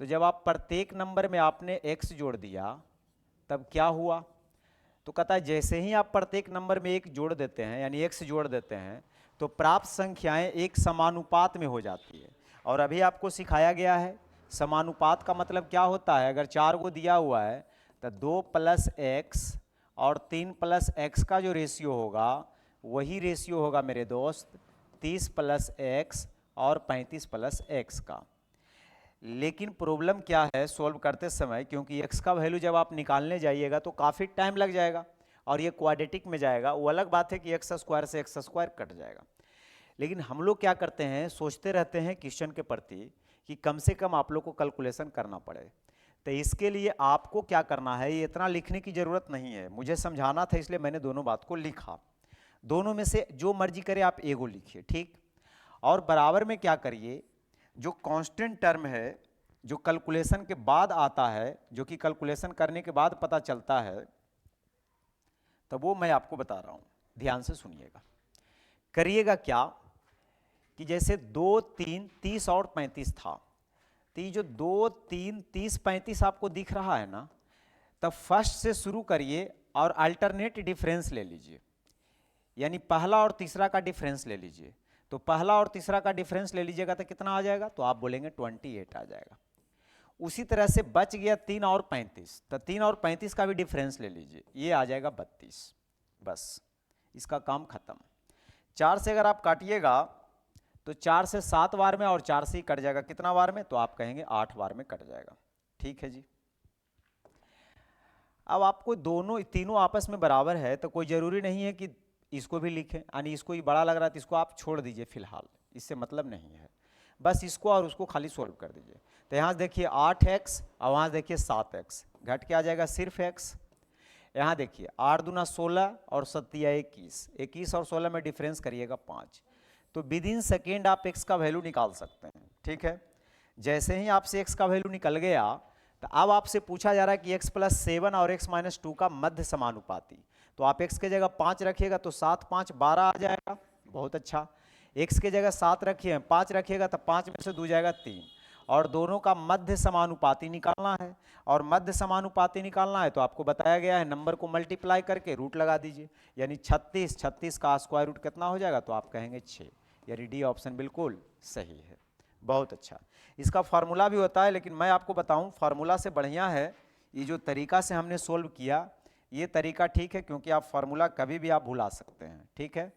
तो जब आप प्रत्येक नंबर में आपने x जोड़ दिया तब क्या हुआ, तो कहता है जैसे ही आप प्रत्येक नंबर में एक जोड़ देते हैं यानी x जोड़ देते हैं तो प्राप्त संख्याएं एक समानुपात में हो जाती है। और अभी आपको सिखाया गया है समानुपात का मतलब क्या होता है। अगर 4 को दिया हुआ है तो 2 + x और 3 + x का जो रेशियो होगा वही रेशियो होगा मेरे दोस्त 30 + x और 35 + x का। लेकिन प्रॉब्लम क्या है सॉल्व करते समय, क्योंकि x का वैल्यू जब आप निकालने जाइएगा तो काफ़ी टाइम लग जाएगा और ये क्वाड्रेटिक में जाएगा। वो अलग बात है कि x² से x² कट जाएगा। लेकिन हम लोग क्या करते हैं, सोचते रहते हैं क्वेश्चन के प्रति कि कम से कम आप लोग को कैलकुलेशन करना पड़े। तो इसके लिए आपको क्या करना है, ये इतना लिखने की ज़रूरत नहीं है, मुझे समझाना था इसलिए मैंने दोनों बात को लिखा। दोनों में से जो मर्जी करे आप एगो लिखिए, ठीक। और बराबर में क्या करिए, जो कांस्टेंट टर्म है जो कैलकुलेशन के बाद आता है, जो कि कैलकुलेशन करने के बाद पता चलता है, तो वो मैं आपको बता रहा हूँ, ध्यान से सुनिएगा। करिएगा क्या कि जैसे 2, 3, 30 और 35 था, तो ये जो 2, 3, 30, 35 आपको दिख रहा है ना, तब फर्स्ट से शुरू करिए और अल्टरनेट डिफरेंस ले लीजिए, यानी पहला और तीसरा का डिफरेंस ले लीजिए। तो पहला और तीसरा का डिफरेंस ले लीजिएगा तो कितना आ जाएगा, तो आप बोलेंगे 28 आ जाएगा। उसी तरह से बच गया 3 और 35, तो 3 और 35 का भी डिफरेंस ले लीजिए, ये आ जाएगा 32। बस इसका काम खत्म। 4 से अगर आप काटिएगा तो 4 से 7 बार में और 4 से ही कट जाएगा, कितना बार में, तो आप कहेंगे 8 बार में कट जाएगा। ठीक है जी। अब आपको दोनों तीनों आपस में बराबर है तो कोई ज़रूरी नहीं है कि इसको भी लिखें, यानी इसको ही बड़ा लग रहा है तो इसको आप छोड़ दीजिए फिलहाल, इससे मतलब नहीं है, बस इसको और उसको खाली सोल्व कर दीजिए। तो यहाँ देखिए 8x और वहाँ देखिए 7x, घट के आ जाएगा सिर्फ x। यहाँ देखिए 8 दूना 16 और 7 21, 21 और 16 में डिफरेंस करिएगा 5। तो विद इन सेकेंड आप x का वैल्यू निकाल सकते हैं, ठीक है। जैसे ही आपसे x का वैल्यू निकल गया तो अब आपसे पूछा जा रहा है कि x + 7 और x - 2 का मध्य समानुपाती। तो आप x के जगह 5 रखिएगा तो 7 5 12 आ जाएगा, बहुत अच्छा। x के जगह 7 रखिए 5 रखिएगा तो 5 में से 2 जाएगा 3, और दोनों का मध्य समानुपाती निकालना है। और मध्य समानुपाती निकालना है तो आपको बताया गया है नंबर को मल्टीप्लाई करके रूट लगा दीजिए, यानी 36 का स्क्वायर रूट कितना हो जाएगा, तो आप कहेंगे 6, यानी डी ऑप्शन बिल्कुल सही है। बहुत अच्छा, इसका फार्मूला भी होता है, लेकिन मैं आपको बताऊं फार्मूला से बढ़िया है ये जो तरीका से हमने सोल्व किया, ये तरीका ठीक है, क्योंकि आप फार्मूला कभी भी आप भुला सकते हैं, ठीक है।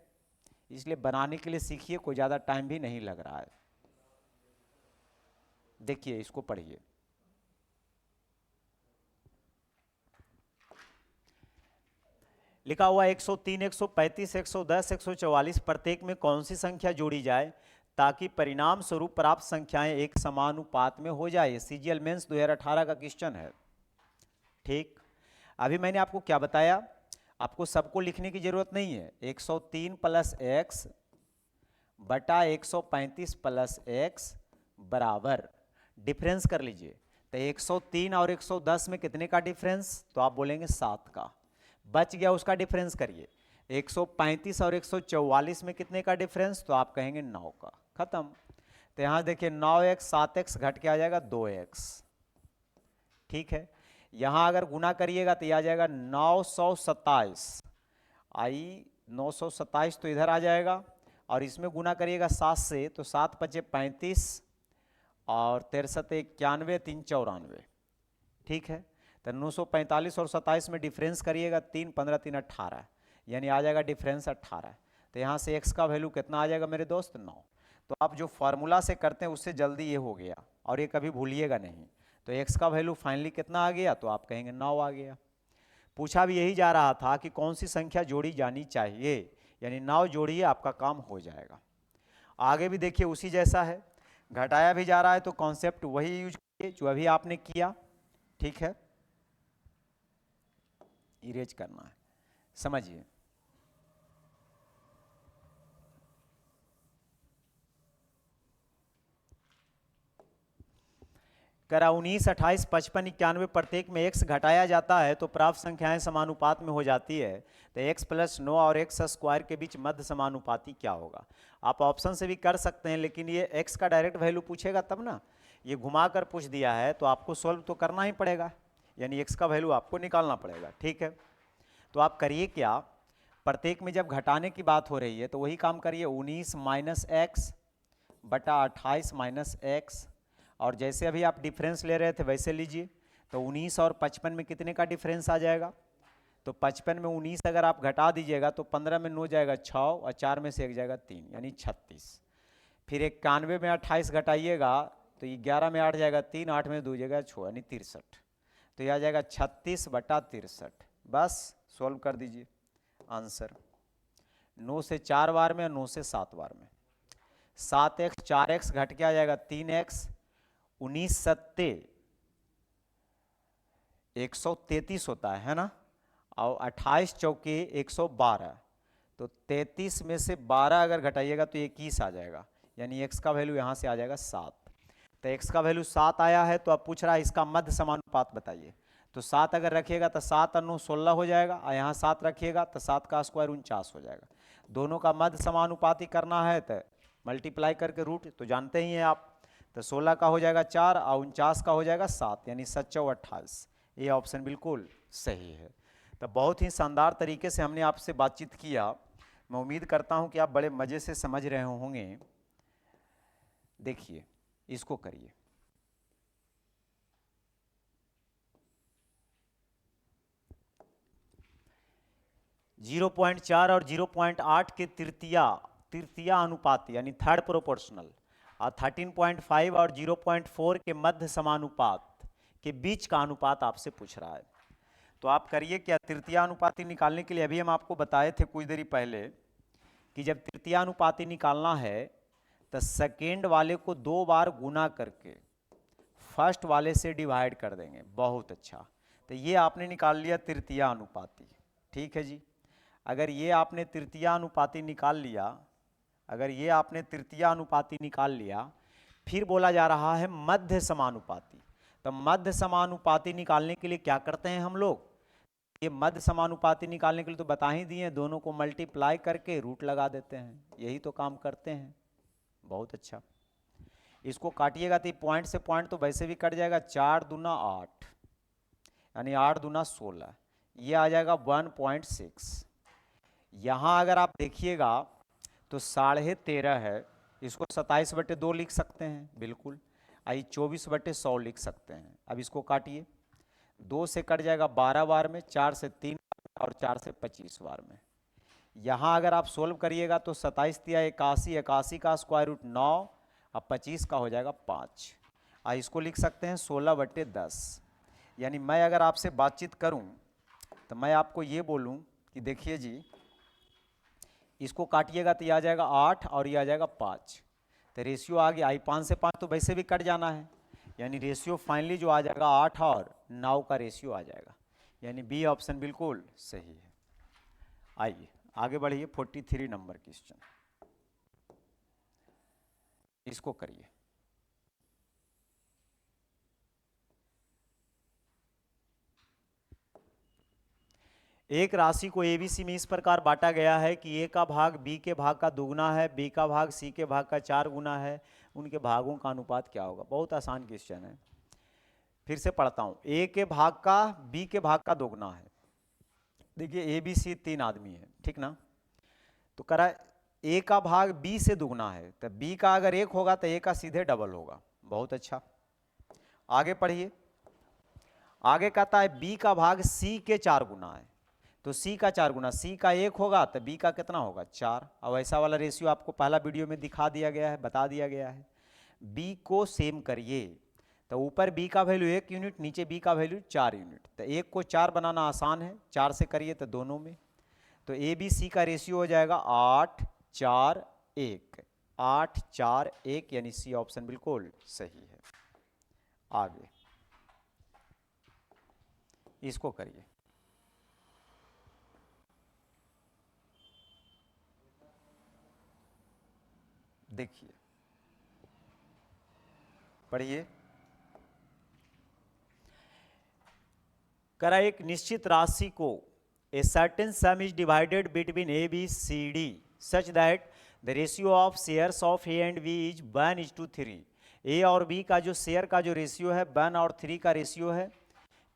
इसलिए बनाने के लिए सीखिए, कोई ज़्यादा टाइम भी नहीं लग रहा है। देखिए इसको पढ़िए, लिखा हुआ 103, 135, 110, 144 प्रत्येक में कौन सी संख्या जोड़ी जाए ताकि परिणाम स्वरूप प्राप्त संख्याएं एक समानुपात में हो जाए। सीजीएल मेंस 2018 का क्वेश्चन है, ठीक। अभी मैंने आपको क्या बताया, आपको सबको लिखने की जरूरत नहीं है। 103 + x बटा 135 + x बराबर डिफरेंस कर लीजिए। तो 103 और 110 में कितने का डिफरेंस, तो आप बोलेंगे 7 का। बच गया उसका डिफरेंस करिए। 135 और 144 में कितने का डिफरेंस, तो आप कहेंगे 9 का, खत्म। तो यहाँ देखिए 9x 7x घट के आ जाएगा 2x, ठीक है। यहाँ अगर गुना करिएगा तो ये आ जाएगा 927, आई 927 तो इधर आ जाएगा, और इसमें गुना करिएगा 7 से तो 7 × 5 = 35 और 63 91 3 94, ठीक है। तो 945 और 27 में डिफरेंस करिएगा 3 15 3 18, यानी आ जाएगा डिफरेंस 18। तो यहाँ से x का वैल्यू कितना आ जाएगा मेरे दोस्त, 9। तो आप जो फार्मूला से करते हैं उससे जल्दी ये हो गया, और ये कभी भूलिएगा नहीं। तो x का वैल्यू फाइनली कितना आ गया, तो आप कहेंगे 9 आ गया। पूछा भी यही जा रहा था कि कौन सी संख्या जोड़ी जानी चाहिए, यानी 9 जोड़िए, आपका काम हो जाएगा। आगे भी देखिए उसी जैसा है, घटाया भी जा रहा है तो कॉन्सेप्ट वही यूज कीजिए जो अभी आपने किया, ठीक है। इरेज करना है, समझिए। करा 19 28 55 91 प्रत्येक में x घटाया जाता है तो प्राप्त संख्याएं समानुपात में हो जाती है। तो x + 9 और x² के बीच मध्य समानुपाती क्या होगा। आप ऑप्शन से भी कर सकते हैं, लेकिन ये x का डायरेक्ट वैल्यू पूछेगा तब ना, ये घुमा कर पूछ दिया है तो आपको सोल्व तो करना ही पड़ेगा, यानी x का वैल्यू आपको निकालना पड़ेगा, ठीक है। तो आप करिए क्या, प्रत्येक में जब घटाने की बात हो रही है तो वही काम करिए, 19 - x बटा 28 - x, और जैसे अभी आप डिफरेंस ले रहे थे वैसे लीजिए। तो 19 और 55 में कितने का डिफरेंस आ जाएगा, तो 55 में 19 अगर आप घटा दीजिएगा तो 15 में 9 जाएगा 6 और 4 में से 1 जाएगा 3, यानी 36। फिर 91 में 28 घटाइएगा तो ये 11 में 8 जाएगा 3, 8 में 2 जाएगा 6, यानी 63। तो यह आ जाएगा 36 बटा 63, बस सॉल्व कर दीजिए आंसर। 9 से 4 बार में और 9 से 7 बार में, 7x 4x घट के आ जाएगा 3x, 19 सत्ते 133 होता है ना, और 28 चौके 112, तो 33 में से 12 अगर घटाइएगा तो 21 आ जाएगा, यानी x का वैल्यू यहाँ से आ जाएगा 7। तो x का वैल्यू 7 आया है तो अब पूछ रहा है इसका मध्य समानुपात बताइए। तो 7 अगर रखिएगा तो 7 और 9 16 हो जाएगा, और यहाँ 7 रखिएगा तो 7 का स्क्वायर 49 हो जाएगा। दोनों का मध्य समानुपाती करना है तो मल्टीप्लाई करके रूट तो जानते ही हैं आप। तो 16 का हो जाएगा 4 और 49 का हो जाएगा 7, यानी 7 × 28। ये ऑप्शन बिल्कुल सही है। तो बहुत ही शानदार तरीके से हमने आपसे बातचीत किया, मैं उम्मीद करता हूं कि आप बड़े मज़े से समझ रहे होंगे। देखिए इसको करिए, जीरो 0.4 और 0.8 के तृतीया अनुपात यानी थर्ड प्रोपोर्शनल, और 13.5 और 0.4 के मध्य समानुपात के बीच का अनुपात आपसे पूछ रहा है। तो आप करिए क्या, तृतीयानुपाती निकालने के लिए अभी हम आपको बताए थे कुछ देरी पहले कि जब तृतीयानुपाती निकालना है तो सेकेंड वाले को 2 बार गुना करके फर्स्ट वाले से डिवाइड कर देंगे। बहुत अच्छा, तो ये आपने निकाल लिया तृतीयानुपाती। ठीक है जी, अगर ये आपने तृतीयानुपाती निकाल लिया, अगर ये आपने तृतीयानुपाती निकाल लिया, फिर बोला जा रहा है मध्य समानुपाती। तो मध्य समानुपाती निकालने के लिए क्या करते हैं हम लोग, ये मध्य समानुपाती निकालने के लिए तो बता ही दिए, दोनों को मल्टीप्लाई करके रूट लगा देते हैं, यही तो काम करते हैं। बहुत अच्छा, इसको काटिएगा तो पॉइंट से पॉइंट तो वैसे भी कट जाएगा, 4 दूना 8 यानी 8 दूना 16, ये आ जाएगा 1.6। यहाँ अगर आप देखिएगा तो 13.5 है, इसको 27/2 लिख सकते हैं, बिल्कुल। आई 24/100 लिख सकते हैं। अब इसको काटिए, 2 से कट जाएगा 12 बार में, 4 से 3 और 4 से 25 बार में। यहाँ अगर आप सोल्व करिएगा तो 27 तिया 81, 81 का स्क्वायर रूट 9, अब 25 का हो जाएगा 5। इसको लिख सकते हैं 16/10। यानी मैं अगर आपसे बातचीत करूं तो मैं आपको ये बोलूं कि देखिए जी, इसको काटिएगा तो ये आ जाएगा 8 और ये आ जाएगा 5, तो रेशियो आ गया। 5 से 5 तो वैसे भी कट जाना है, यानी रेशियो फाइनली जो आ जाएगा 8 और 9 का रेशियो आ जाएगा, यानी बी ऑप्शन बिल्कुल सही है। आइए आगे बढ़िए, 43 नंबर क्वेश्चन, इसको करिए। एक राशि को एबीसी में इस प्रकार बांटा गया है कि ए का भाग बी के भाग का दुगना है, बी का भाग सी के भाग का 4 गुना है, उनके भागों का अनुपात क्या होगा। बहुत आसान क्वेश्चन है, फिर से पढ़ता हूं। ए के भाग का बी के भाग का दोगुना है। देखिए ए बी सी 3 आदमी है, ठीक ना, तो करा ए का भाग बी से दुगना है, तो बी का अगर 1 होगा तो ए का सीधे डबल होगा। बहुत अच्छा, आगे पढ़िए। आगे कहता है बी का भाग सी के 4 गुना है, तो सी का 4 गुना, सी का 1 होगा तो बी का कितना होगा 4। अब ऐसा वाला रेशियो आपको पहला वीडियो में दिखा दिया गया है, बता दिया गया है। बी को सेम करिए, तो ऊपर बी का वैल्यू 1 यूनिट, नीचे बी का वैल्यू 4 यूनिट, तो 1 को 4 बनाना आसान है, 4 से करिए तो दोनों में, तो ए बी सी का रेशियो हो जाएगा 8 4 1, 8 4 1, यानी सी ऑप्शन बिल्कुल सही है। आगे इसको करिए। देखिए पढ़िए, करा एक निश्चित राशि को a certain sum is divided between A B C D such that the ratio of shares of A and B is 1:3। A और बी का जो शेयर का जो रेशियो है 1 और 3 का रेशियो है।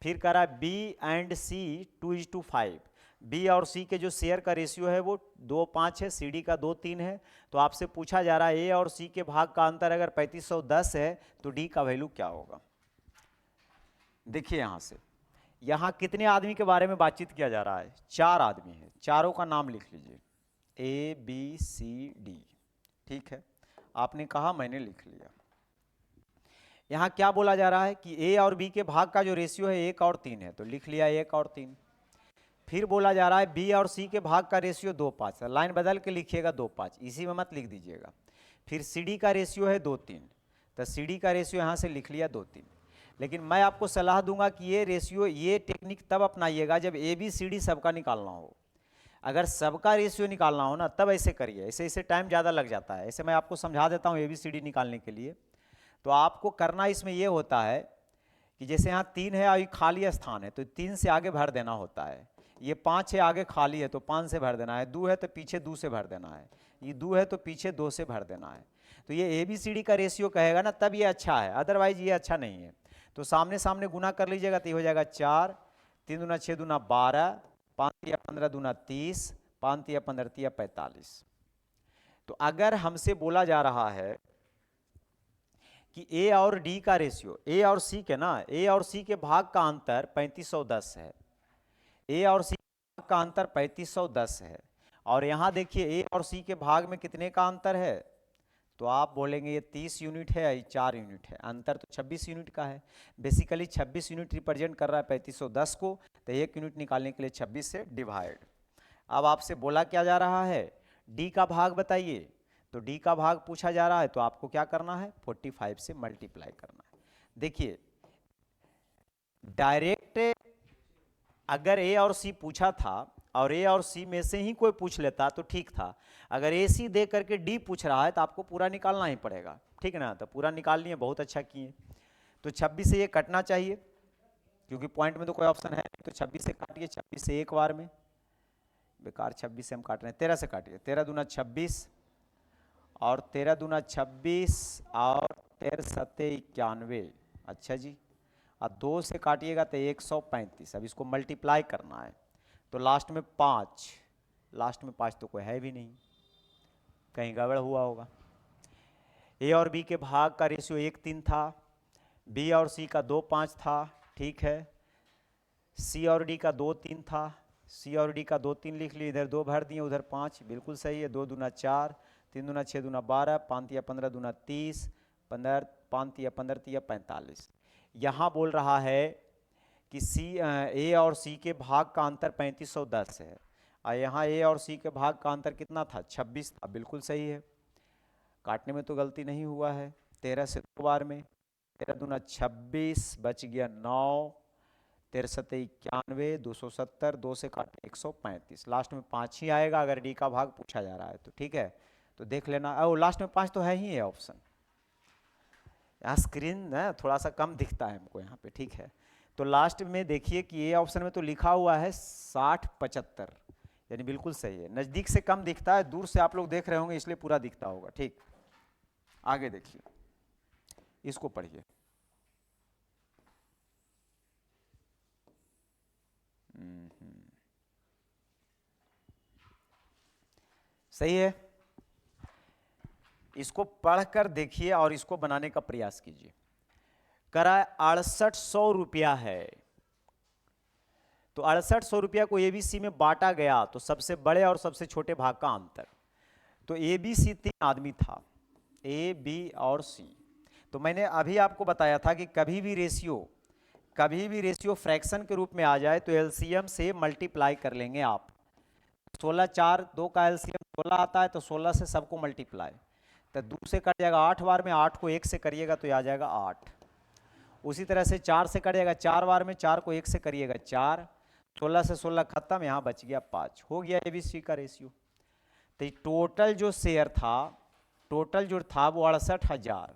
फिर करा बी एंड सी 2:5, बी और सी के जो शेयर का रेशियो है वो 2:5 है, सी डी का 2:3 है। तो आपसे पूछा जा रहा है ए और सी के भाग का अंतर अगर 3510 है तो डी का वैल्यू क्या होगा। देखिए यहाँ से, यहाँ कितने आदमी के बारे में बातचीत किया जा रहा है, 4 आदमी है, चारों का नाम लिख लीजिए, ए बी सी डी। ठीक है, आपने कहा, मैंने लिख लिया। यहाँ क्या बोला जा रहा है कि ए और बी के भाग का जो रेशियो है 1 और 3 है, तो लिख लिया 1 और 3। फिर बोला जा रहा है बी और सी के भाग का रेशियो 2:5, लाइन बदल के लिखिएगा 2:5, इसी में मत लिख दीजिएगा। फिर सी डी का रेशियो है 2:3, तो सी डी का रेशियो यहाँ से लिख लिया 2:3। लेकिन मैं आपको सलाह दूंगा कि ये रेशियो, ये टेक्निक तब अपनाइएगा जब ए बी सी डी सबका निकालना हो। अगर सबका रेशियो निकालना हो ना तब ऐसे करिए, ऐसे ऐसे टाइम ज़्यादा लग जाता है। ऐसे मैं आपको समझा देता हूँ ए बी सी डी निकालने के लिए। तो आपको करना इसमें ये होता है कि जैसे यहाँ 3 है और ये खाली स्थान है तो 3 से आगे भर देना होता है। ये 5 है, आगे खाली है तो 5 से भर देना है। 2 है तो पीछे 2 से भर देना है। ये 2 है तो पीछे 2 से भर देना है। तो ये ए बी सी डी का रेशियो कहेगा ना तब ये अच्छा है, अदरवाइज ये अच्छा नहीं है। तो सामने सामने गुना कर लीजिएगा तो ये हो जाएगा 4, 3 दूना 6 दूना 12, 5 या 15 दूना 30, 5 या 15 या 45। तो अगर हमसे बोला जा रहा है कि ए और डी का रेशियो, ए और सी के ना, ए और सी के भाग का अंतर 3510 है, ए और सी का अंतर 3510 है, और यहाँ देखिए ए और सी के भाग में कितने का अंतर है, तो आप बोलेंगे ये 30 यूनिट है, ये 4 यूनिट है, अंतर तो 26 यूनिट का है। बेसिकली 26 यूनिट रिप्रेजेंट कर रहा है 3510 को, तो 1 यूनिट निकालने के लिए 26 से डिवाइड। अब आपसे बोला क्या जा रहा है, डी का भाग बताइए, तो डी का भाग पूछा जा रहा है, तो आपको क्या करना है, 45 से मल्टीप्लाई करना है। देखिए डायरेक्ट अगर ए और सी पूछा था और ए और सी में से ही कोई पूछ लेता तो ठीक था, अगर ए सी दे करके डी पूछ रहा है तो आपको पूरा निकालना ही पड़ेगा, ठीक है ना, तो पूरा निकाल लिए, बहुत अच्छा किए। तो 26 से ये कटना चाहिए क्योंकि पॉइंट में तो कोई ऑप्शन है नहीं, तो 26 से काटिए, 26 से एक बार में, बेकार 26 से हम काट रहे हैं, 13 से काटिए, 13 दूना 26 और 13 दूना 26 और 13 सत्ते 91, अच्छा जी, और 2 से काटिएगा तो 135। अब इसको मल्टीप्लाई करना है तो लास्ट में 5, लास्ट में 5 तो कोई है भी नहीं, कहीं गड़बड़ हुआ होगा। ए और बी के भाग का रेशियो 1:3 था, बी और सी का 2:5 था, ठीक है, सी और डी का 2:3 था, सी और डी का 2:3 लिख लिए, इधर 2 भर दिए उधर 5, बिल्कुल सही है। 2 दूना 4, 3 दूना 6 दूना 12, 5 या 15 दूना 30, 15 5 या 15 या 45। यहाँ बोल रहा है कि सी ए और सी के भाग का अंतर 3510 है, और यहाँ ए और सी के भाग का अंतर कितना था, 26 था, बिल्कुल सही है, काटने में तो गलती नहीं हुआ है। 13 से 2 बार में, 13 दूना 26, बच गया 9, 13 सत्ते 91, 270, 2 से काटे 135, लास्ट में 5 ही आएगा अगर डी का भाग पूछा जा रहा है तो, ठीक है, तो देख लेना। ओ लास्ट में 5 तो है ही है ऑप्शन, यहाँ स्क्रीन ना थोड़ा सा कम दिखता है हमको यहाँ पे, ठीक है, तो लास्ट में देखिए कि ये ऑप्शन में तो लिखा हुआ है 60-75, यानी बिल्कुल सही है, नज़दीक से कम दिखता है, दूर से आप लोग देख रहे होंगे इसलिए पूरा दिखता होगा, ठीक। आगे देखिए, इसको पढ़िए। सही है, इसको पढ़कर देखिए और इसको बनाने का प्रयास कीजिए। करा 6800 रुपया है, तो 6800 रुपया को एबीसी में बांटा गया, तो सबसे बड़े और सबसे छोटे भाग का अंतर, तो एबीसी 3 आदमी था, ए बी और सी, तो मैंने अभी आपको बताया था कि कभी भी रेशियो फ्रैक्शन के रूप में आ जाए तो एलसीएम से मल्टीप्लाई कर लेंगे आप। 16 4 2 का एलसीएम 16 आता है, तो 16 से सबको मल्टीप्लाई, तो 2 से कट जाएगा 8 बार में, 8 को 1 से करिएगा तो आ जाएगा 8। उसी तरह से 4 से कट जाएगा 4 बार में, 4 को 1 से करिएगा 4, 16 से 16 खत्म, यहाँ बच गया 5, हो गया एबीसी का रेशियो। तो टोटल जो शेयर था, टोटल जो था वो 68,000,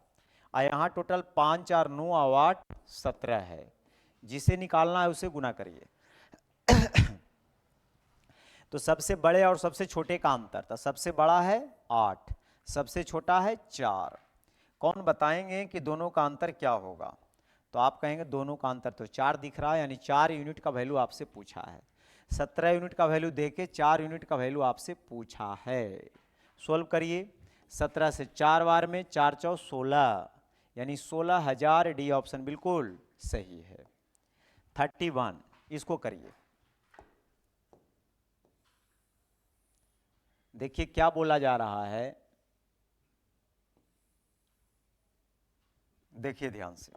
और यहाँ टोटल 5 4 9 8 17 है, जिसे निकालना है उसे गुना करिए। तो सबसे बड़े और सबसे छोटे का अंतर था, सबसे बड़ा है 8, सबसे छोटा है 4, कौन बताएंगे कि दोनों का अंतर क्या होगा, तो आप कहेंगे दोनों का अंतर तो 4 दिख रहा है, यानी 4 यूनिट का वैल्यू आपसे पूछा है, 17 यूनिट का वैल्यू देके 4 यूनिट का वैल्यू आपसे पूछा है। सोल्व करिए, 17 से 4 बार में, 4 4 16, यानी 16,000, डी ऑप्शन बिल्कुल सही है। 31, इसको करिए, देखिए क्या बोला जा रहा है, देखिए ध्यान से,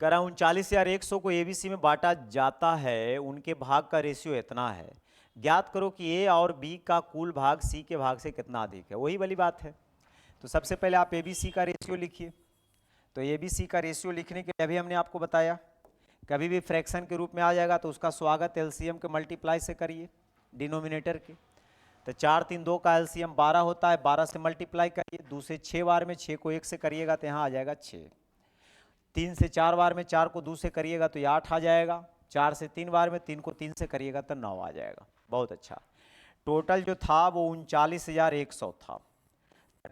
करा 39,100 को एबीसी में बांटा जाता है, उनके भाग का रेशियो इतना है, ज्ञात करो कि ए और बी का कुल भाग सी के भाग से कितना अधिक है, वही वाली बात है। तो सबसे पहले आप एबीसी का रेशियो लिखिए, तो एबीसी का रेशियो लिखने के लिए अभी हमने आपको बताया, कभी भी फ्रैक्शन के रूप में आ जाएगा तो उसका स्वागत एलसीएम के मल्टीप्लाई से करिए, डिनोमिनेटर के, तो 4 3 2 का एलसीएम 12 होता है, 12 से मल्टीप्लाई करिए, 2 से 6 बार में, 6 को 1 से करिएगा तो यहाँ आ जाएगा 6, 3 से 4 बार में, 4 को 2 से करिएगा तो ये 8 आ जाएगा, 4 से 3 बार में, 3 को 3 से करिएगा तो 9 आ जाएगा, बहुत अच्छा। टोटल जो था वो 39,100 था,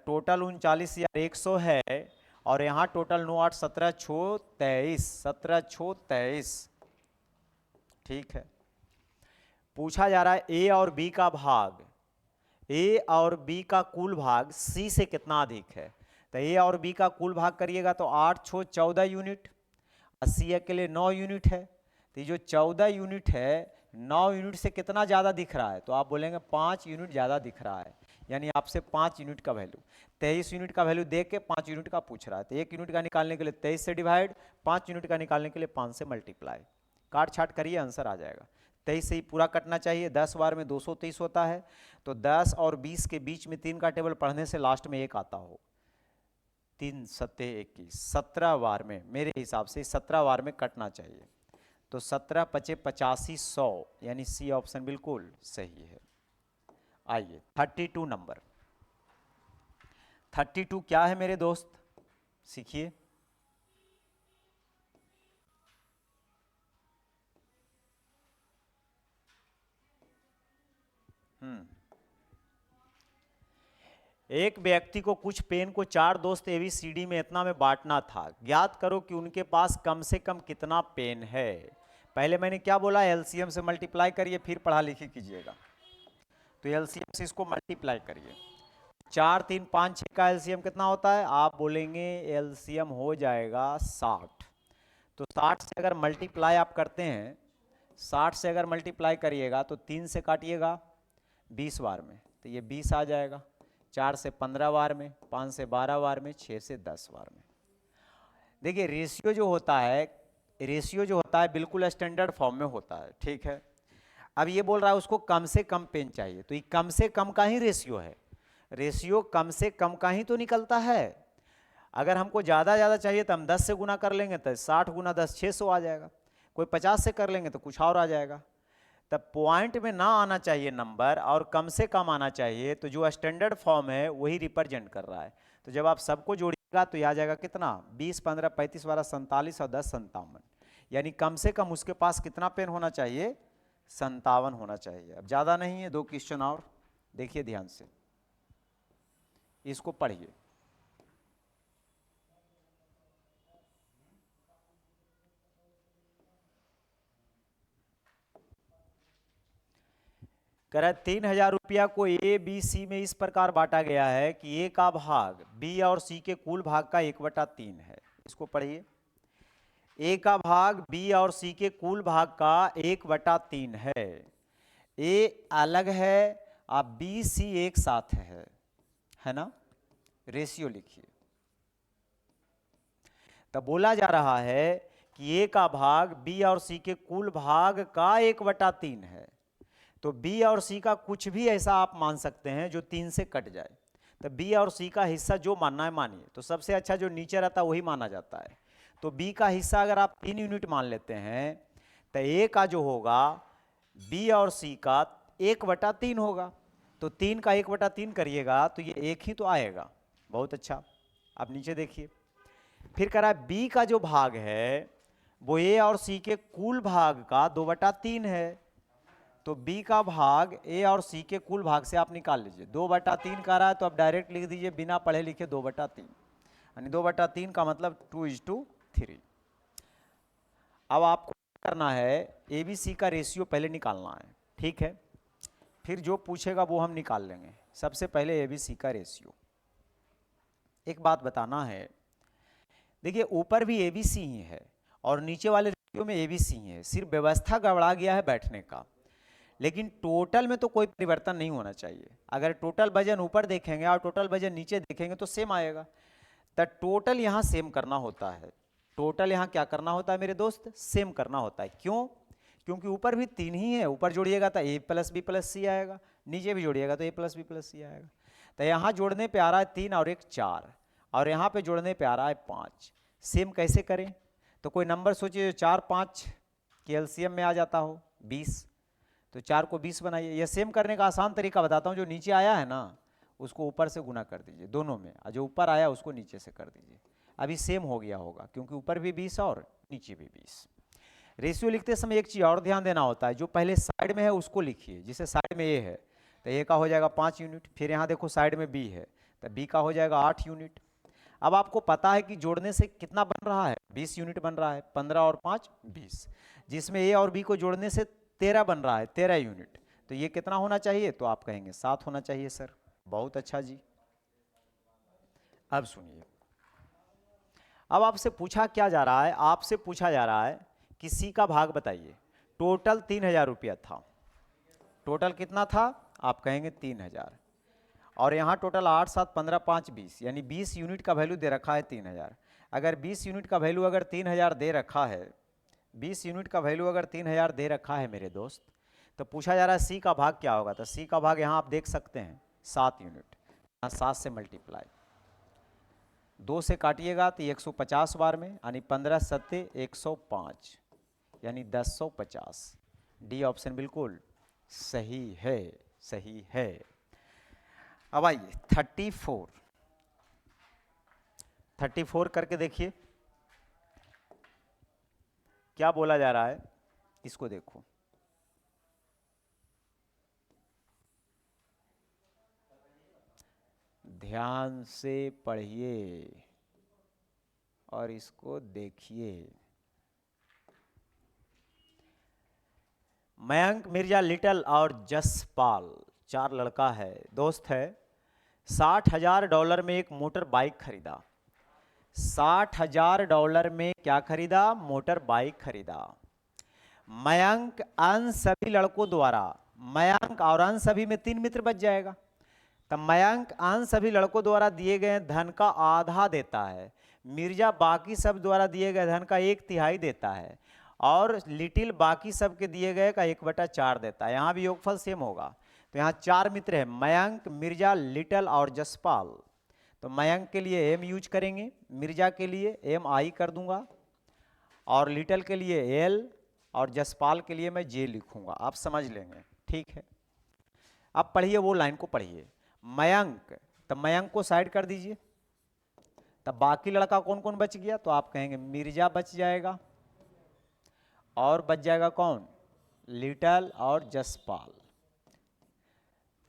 टोटल 39,100 है, और यहाँ टोटल 9 8 17 6 23, 17 6 23, ठीक है। पूछा जा रहा है ए और बी का भाग, ए और बी का कुल भाग सी से कितना अधिक है, तो ए और बी का कुल भाग करिएगा तो 8 6 14 यूनिट, सी के लिए 9 यूनिट है, तो ये जो 14 यूनिट है 9 यूनिट से कितना ज़्यादा दिख रहा है, तो आप बोलेंगे 5 यूनिट ज़्यादा दिख रहा है, यानी आपसे 5 यूनिट का वैल्यू, 23 यूनिट का वैल्यू देख के 5 यूनिट का पूछ रहा है, तो 1 यूनिट का निकालने के लिए 23 से डिवाइड, 5 यूनिट का निकालने के लिए 5 से मल्टीप्लाई, काट छाट करिए, आंसर आ जाएगा। 23 से ही पूरा कटना चाहिए। 10 बार में 230 होता है, तो 10 और 20 के बीच में 3 का टेबल पढ़ने से लास्ट में 1 आता हो। 3 सत्ते 21, 17 बार में मेरे हिसाब से 17 बार में कटना चाहिए। तो 17 पचे 85, 100, यानी सी ऑप्शन बिल्कुल सही है। आइए 32 नंबर। 32 क्या है मेरे दोस्त, सीखिए। एक व्यक्ति को कुछ पेन को 4 दोस्त ABCD में इतना में बांटना था। ज्ञात करो कि उनके पास कम से कम कितना पेन है। पहले मैंने क्या बोला, एलसीएम से मल्टीप्लाई करिए फिर पढ़ा लिखी कीजिएगा। तो एलसीएम से इसको मल्टीप्लाई करिए। 4 3 5 6 का एलसीएम कितना होता है, आप बोलेंगे एलसीएम हो जाएगा 60। तो 60 से अगर मल्टीप्लाई आप करते हैं, 60 से अगर मल्टीप्लाई करिएगा तो 3 से काटिएगा 20 बार में, तो ये 20 आ जाएगा। 4 से 15 बार में, 5 से 12 बार में, 6 से 10 बार में। देखिए रेशियो जो होता है बिल्कुल स्टैंडर्ड फॉर्म में होता है, ठीक है। अब ये बोल रहा है उसको कम से कम पेन चाहिए, तो ये कम से कम का ही रेशियो है। रेशियो कम से कम का ही तो निकलता है। अगर हमको ज़्यादा चाहिए तो हम 10 से गुना कर लेंगे तो 60 गुना 10 600 आ जाएगा। कोई 50 से कर लेंगे तो कुछ और आ जाएगा। तब पॉइंट में ना आना चाहिए नंबर और कम से कम आना चाहिए, तो जो स्टैंडर्ड फॉर्म है वही रिप्रेजेंट कर रहा है। तो जब आप सबको जोड़िएगा तो ये आ जाएगा कितना, 20 15 35 12 47 और 10 57, यानी कम से कम उसके पास कितना पेन होना चाहिए, 57 होना चाहिए। अब ज़्यादा नहीं है, 2 क्वेश्चन और देखिए ध्यान से, इसको पढ़िए। कह रहा है 3000 रुपया को ABC में इस प्रकार बांटा गया है कि A का भाग B और C के कुल भाग का 1/3 है। इसको पढ़िए। A का भाग B और C के कुल भाग का 1/3 है। A अलग है और B C एक साथ है ना। रेशियो लिखिए। तब बोला जा रहा है कि A का भाग B और C के कुल भाग का 1/3 है। तो B और C का कुछ भी ऐसा आप मान सकते हैं जो 3 से कट जाए। तो B और C का हिस्सा जो मानना है मानिए। तो सबसे अच्छा जो नीचे रहता है वही माना जाता है। तो B का हिस्सा अगर आप 3 यूनिट मान लेते हैं तो A का जो होगा B और C का 1/3 होगा। तो 3 का 1/3 करिएगा तो ये 1 ही तो आएगा। बहुत अच्छा। अब नीचे देखिए, फिर कह रहा है B का जो भाग है वो A और C के कुल भाग का 2/3 है। तो B का भाग A और C के कुल भाग से आप निकाल लीजिए। 2/3 का रहा है तो आप डायरेक्ट लिख दीजिए बिना पढ़े लिखे 2/3, यानी 2/3 का मतलब 2:3। अब आपको करना है ABC का रेशियो पहले निकालना है, ठीक है। फिर जो पूछेगा वो हम निकाल लेंगे। सबसे पहले ABC का रेशियो। एक बात बताना है, देखिए ऊपर भी ABC ही है और नीचे वाले रेशियो में ABC ही है, सिर्फ व्यवस्था गड़बड़ा गया है बैठने का, लेकिन टोटल में तो कोई परिवर्तन नहीं होना चाहिए। अगर टोटल वजन ऊपर देखेंगे और टोटल वजन नीचे देखेंगे तो सेम आएगा। तो टोटल यहाँ सेम करना होता है। टोटल यहाँ क्या करना होता है मेरे दोस्त, सेम करना होता है। क्यों? क्योंकि ऊपर भी 3 ही है। ऊपर जोड़िएगा तो A + B + C आएगा, नीचे भी जोड़िएगा तो A + B + C आएगा। तो यहाँ जोड़ने पे आ रहा है 3 और 1 4, और यहाँ पे जोड़ने पे आ रहा है 5। सेम कैसे करें? तो कोई नंबर सोचिए जो 4 5 के एलसीएम में आ जाता हो 20, तो 4 को 20 बनाइए। यह सेम करने का आसान तरीका बताता हूँ। जो नीचे आया है ना उसको ऊपर से गुना कर दीजिए दोनों में, और जो ऊपर आया उसको नीचे से कर दीजिए। अभी सेम हो गया होगा क्योंकि ऊपर भी 20 और नीचे भी 20। रेशियो लिखते समय एक चीज़ और ध्यान देना होता है, जो पहले साइड में है उसको लिखिए। जिसे साइड में A है तो A का हो जाएगा 5 यूनिट। फिर यहाँ देखो साइड में B है तो B का हो जाएगा 8 यूनिट। अब आपको पता है कि जोड़ने से कितना बन रहा है, 20 यूनिट बन रहा है। 15 और 5 20, जिसमें A और B को जोड़ने से 13 बन रहा है, 13 यूनिट। तो ये कितना होना चाहिए? तो आप कहेंगे 7 होना चाहिए सर। बहुत अच्छा जी। अब सुनिए, अब आपसे पूछा क्या जा रहा है, आपसे पूछा जा रहा है कि C का भाग बताइए। टोटल 3000 रुपया था। टोटल कितना था? आप कहेंगे 3000, और यहाँ टोटल 8 7 15 5 20, यानी 20 यूनिट का वैल्यू दे रखा है 3000। अगर 20 यूनिट का वैल्यू अगर 3000 दे रखा है 20 यूनिट का वैल्यू अगर 3000 दे रखा है मेरे दोस्त, तो पूछा जा रहा है सी का भाग क्या होगा। तो सी का भाग यहाँ आप देख सकते हैं 7 यूनिट, यहाँ 7 से मल्टीप्लाई, 2 से काटिएगा तो 150 बार में, यानी 15 सत्ते 105, यानी 1050। डी ऑप्शन बिल्कुल सही है, सही है। अब आइए 34 करके देखिए क्या बोला जा रहा है, इसको देखो। ध्यान से पढ़िए और इसको देखिए। मयंक, मिर्जा, लिटल और जसपाल 4 लड़का है, दोस्त है। $60,000 में एक मोटर बाइक खरीदा। $60,000 में क्या खरीदा? मोटर बाइक खरीदा। मयंक अन सभी लड़कों द्वारा, मयंक और अन सभी में 3 मित्र बच जाएगा। तब मयंक अन सभी लड़कों द्वारा दिए गए धन का आधा देता है, मिर्जा बाकी सब द्वारा दिए गए धन का 1/3 देता है, और लिटिल बाकी सब के दिए गए का 1/4 देता है। यहाँ भी योगफल सेम होगा। तो यहाँ 4 मित्र है, मयंक, मिर्जा, लिटल और जसपाल। तो मयंक के लिए एम यूज करेंगे, मिर्जा के लिए एम आई कर दूंगा, और लिटल के लिए एल, और जसपाल के लिए मैं जे लिखूंगा। आप समझ लेंगे, ठीक है। अब पढ़िए, वो लाइन को पढ़िए। मयंक, तब मयंक को साइड कर दीजिए। तब बाकी लड़का कौन कौन बच गया? तो आप कहेंगे मिर्जा बच जाएगा, और बच जाएगा कौन? लिटल और जसपाल।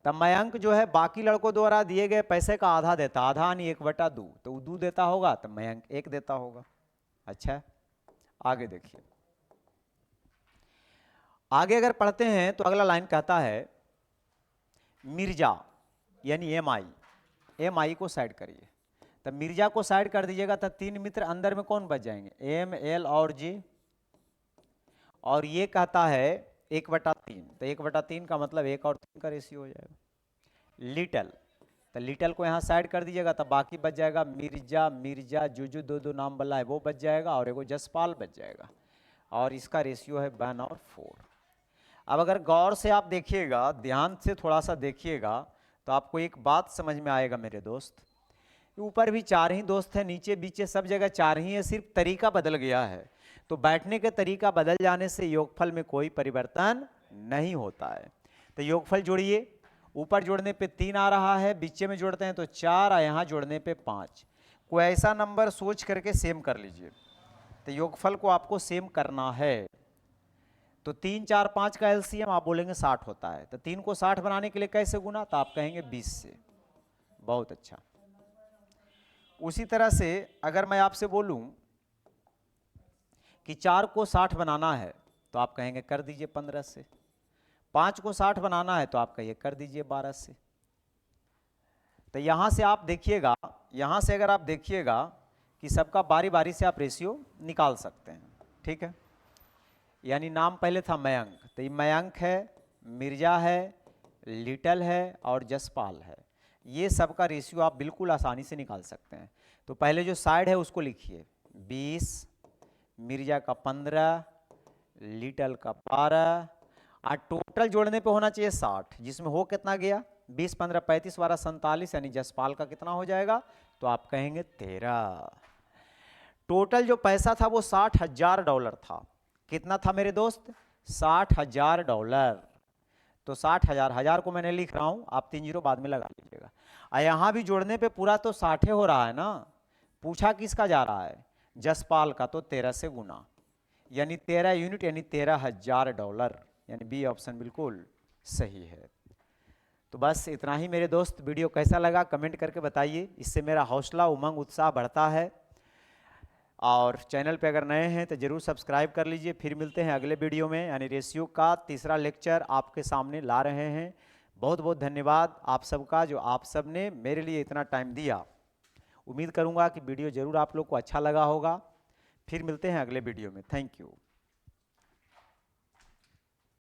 तब मयंक जो है बाकी लड़कों द्वारा दिए गए पैसे का आधा देता, आधा यानी 1/2, तो 2 देता होगा, तो मयंक 1 देता होगा। अच्छा, आगे देखिए। आगे अगर पढ़ते हैं तो अगला लाइन कहता है मिर्जा यानी एम आई को साइड करिए। तब मिर्जा को साइड कर दीजिएगा, तब 3 मित्र अंदर में कौन बच जाएंगे? एम, एल और जे। और ये कहता है 1/3, तो 1/3 का मतलब 1 और 3 का रेशियो हो जाएगा। लिटल, तो लिटल को यहाँ साइड कर दीजिएगा, तब बाकी बच जाएगा मिर्जा, मिर्जा जो 2 नाम बल्ला है वो बच जाएगा, और एगो जसपाल बच जाएगा, और इसका रेशियो है 1 और 4। अब अगर गौर से आप देखिएगा, ध्यान से थोड़ा सा देखिएगा, तो आपको एक बात समझ में आएगा मेरे दोस्त। ऊपर भी 4 ही दोस्त हैं, नीचे बीचे सब जगह 4 ही है, सिर्फ तरीका बदल गया है। तो बैठने के तरीका बदल जाने से योगफल में कोई परिवर्तन नहीं होता है। तो योगफल जोड़िए, ऊपर जोड़ने पे 3 आ रहा है, बीचे में जोड़ते हैं तो 4, और यहाँ जोड़ने पे 5। कोई ऐसा नंबर सोच करके सेम कर लीजिए। तो योगफल को आपको सेम करना है। तो 3, 4, 5 का एलसीएम आप बोलेंगे 60 होता है। तो 3 को 60 बनाने के लिए कैसे गुना? तो आप कहेंगे 20 से। बहुत अच्छा। उसी तरह से अगर मैं आपसे बोलूं कि 4 को 60 बनाना है, तो आप कहेंगे कर दीजिए 15 से। 5 को 60 बनाना है, तो आप कहिए कर दीजिए 12 से। तो यहां से आप देखिएगा, यहां से अगर आप देखिएगा कि सबका बारी बारी से आप रेशियो निकाल सकते हैं, ठीक है। यानी नाम पहले था मयंक, तो ये मयंक है, मिर्जा है, लिटल है और जसपाल है। ये सब का रेशियो आप बिल्कुल आसानी से निकाल सकते हैं। तो पहले जो साइड है उसको लिखिए, 20, मिर्जा का 15, लिटल का 12, और टोटल जोड़ने पे होना चाहिए 60, जिसमें हो कितना गया? 20, 15, 35, 12, 47, यानी जसपाल का कितना हो जाएगा? तो आप कहेंगे 13। टोटल जो पैसा था वो $60,000 था। कितना था मेरे दोस्त? $60,000। तो 60,000, 1000 को मैंने लिख रहा हूं, आप 3 जीरो बाद में लगा लीजिएगा। और यहां भी जोड़ने पे पूरा तो 60 हो रहा है ना। पूछा किसका जा रहा है? जसपाल का, तो 13 से गुना, यानी 13 यूनिट, यानी $13,000, यानी बी ऑप्शन बिल्कुल सही है। तो बस इतना ही मेरे दोस्त। वीडियो कैसा लगा कमेंट करके बताइए, इससे मेरा हौसला, उमंग, उत्साह बढ़ता है। और चैनल पे अगर नए हैं तो ज़रूर सब्सक्राइब कर लीजिए। फिर मिलते हैं अगले वीडियो में, यानी रेशियो का तीसरा लेक्चर आपके सामने ला रहे हैं। बहुत बहुत धन्यवाद आप सबका, जो आप सब ने मेरे लिए इतना टाइम दिया। उम्मीद करूंगा कि वीडियो ज़रूर आप लोग को अच्छा लगा होगा। फिर मिलते हैं अगले वीडियो में। Thank you.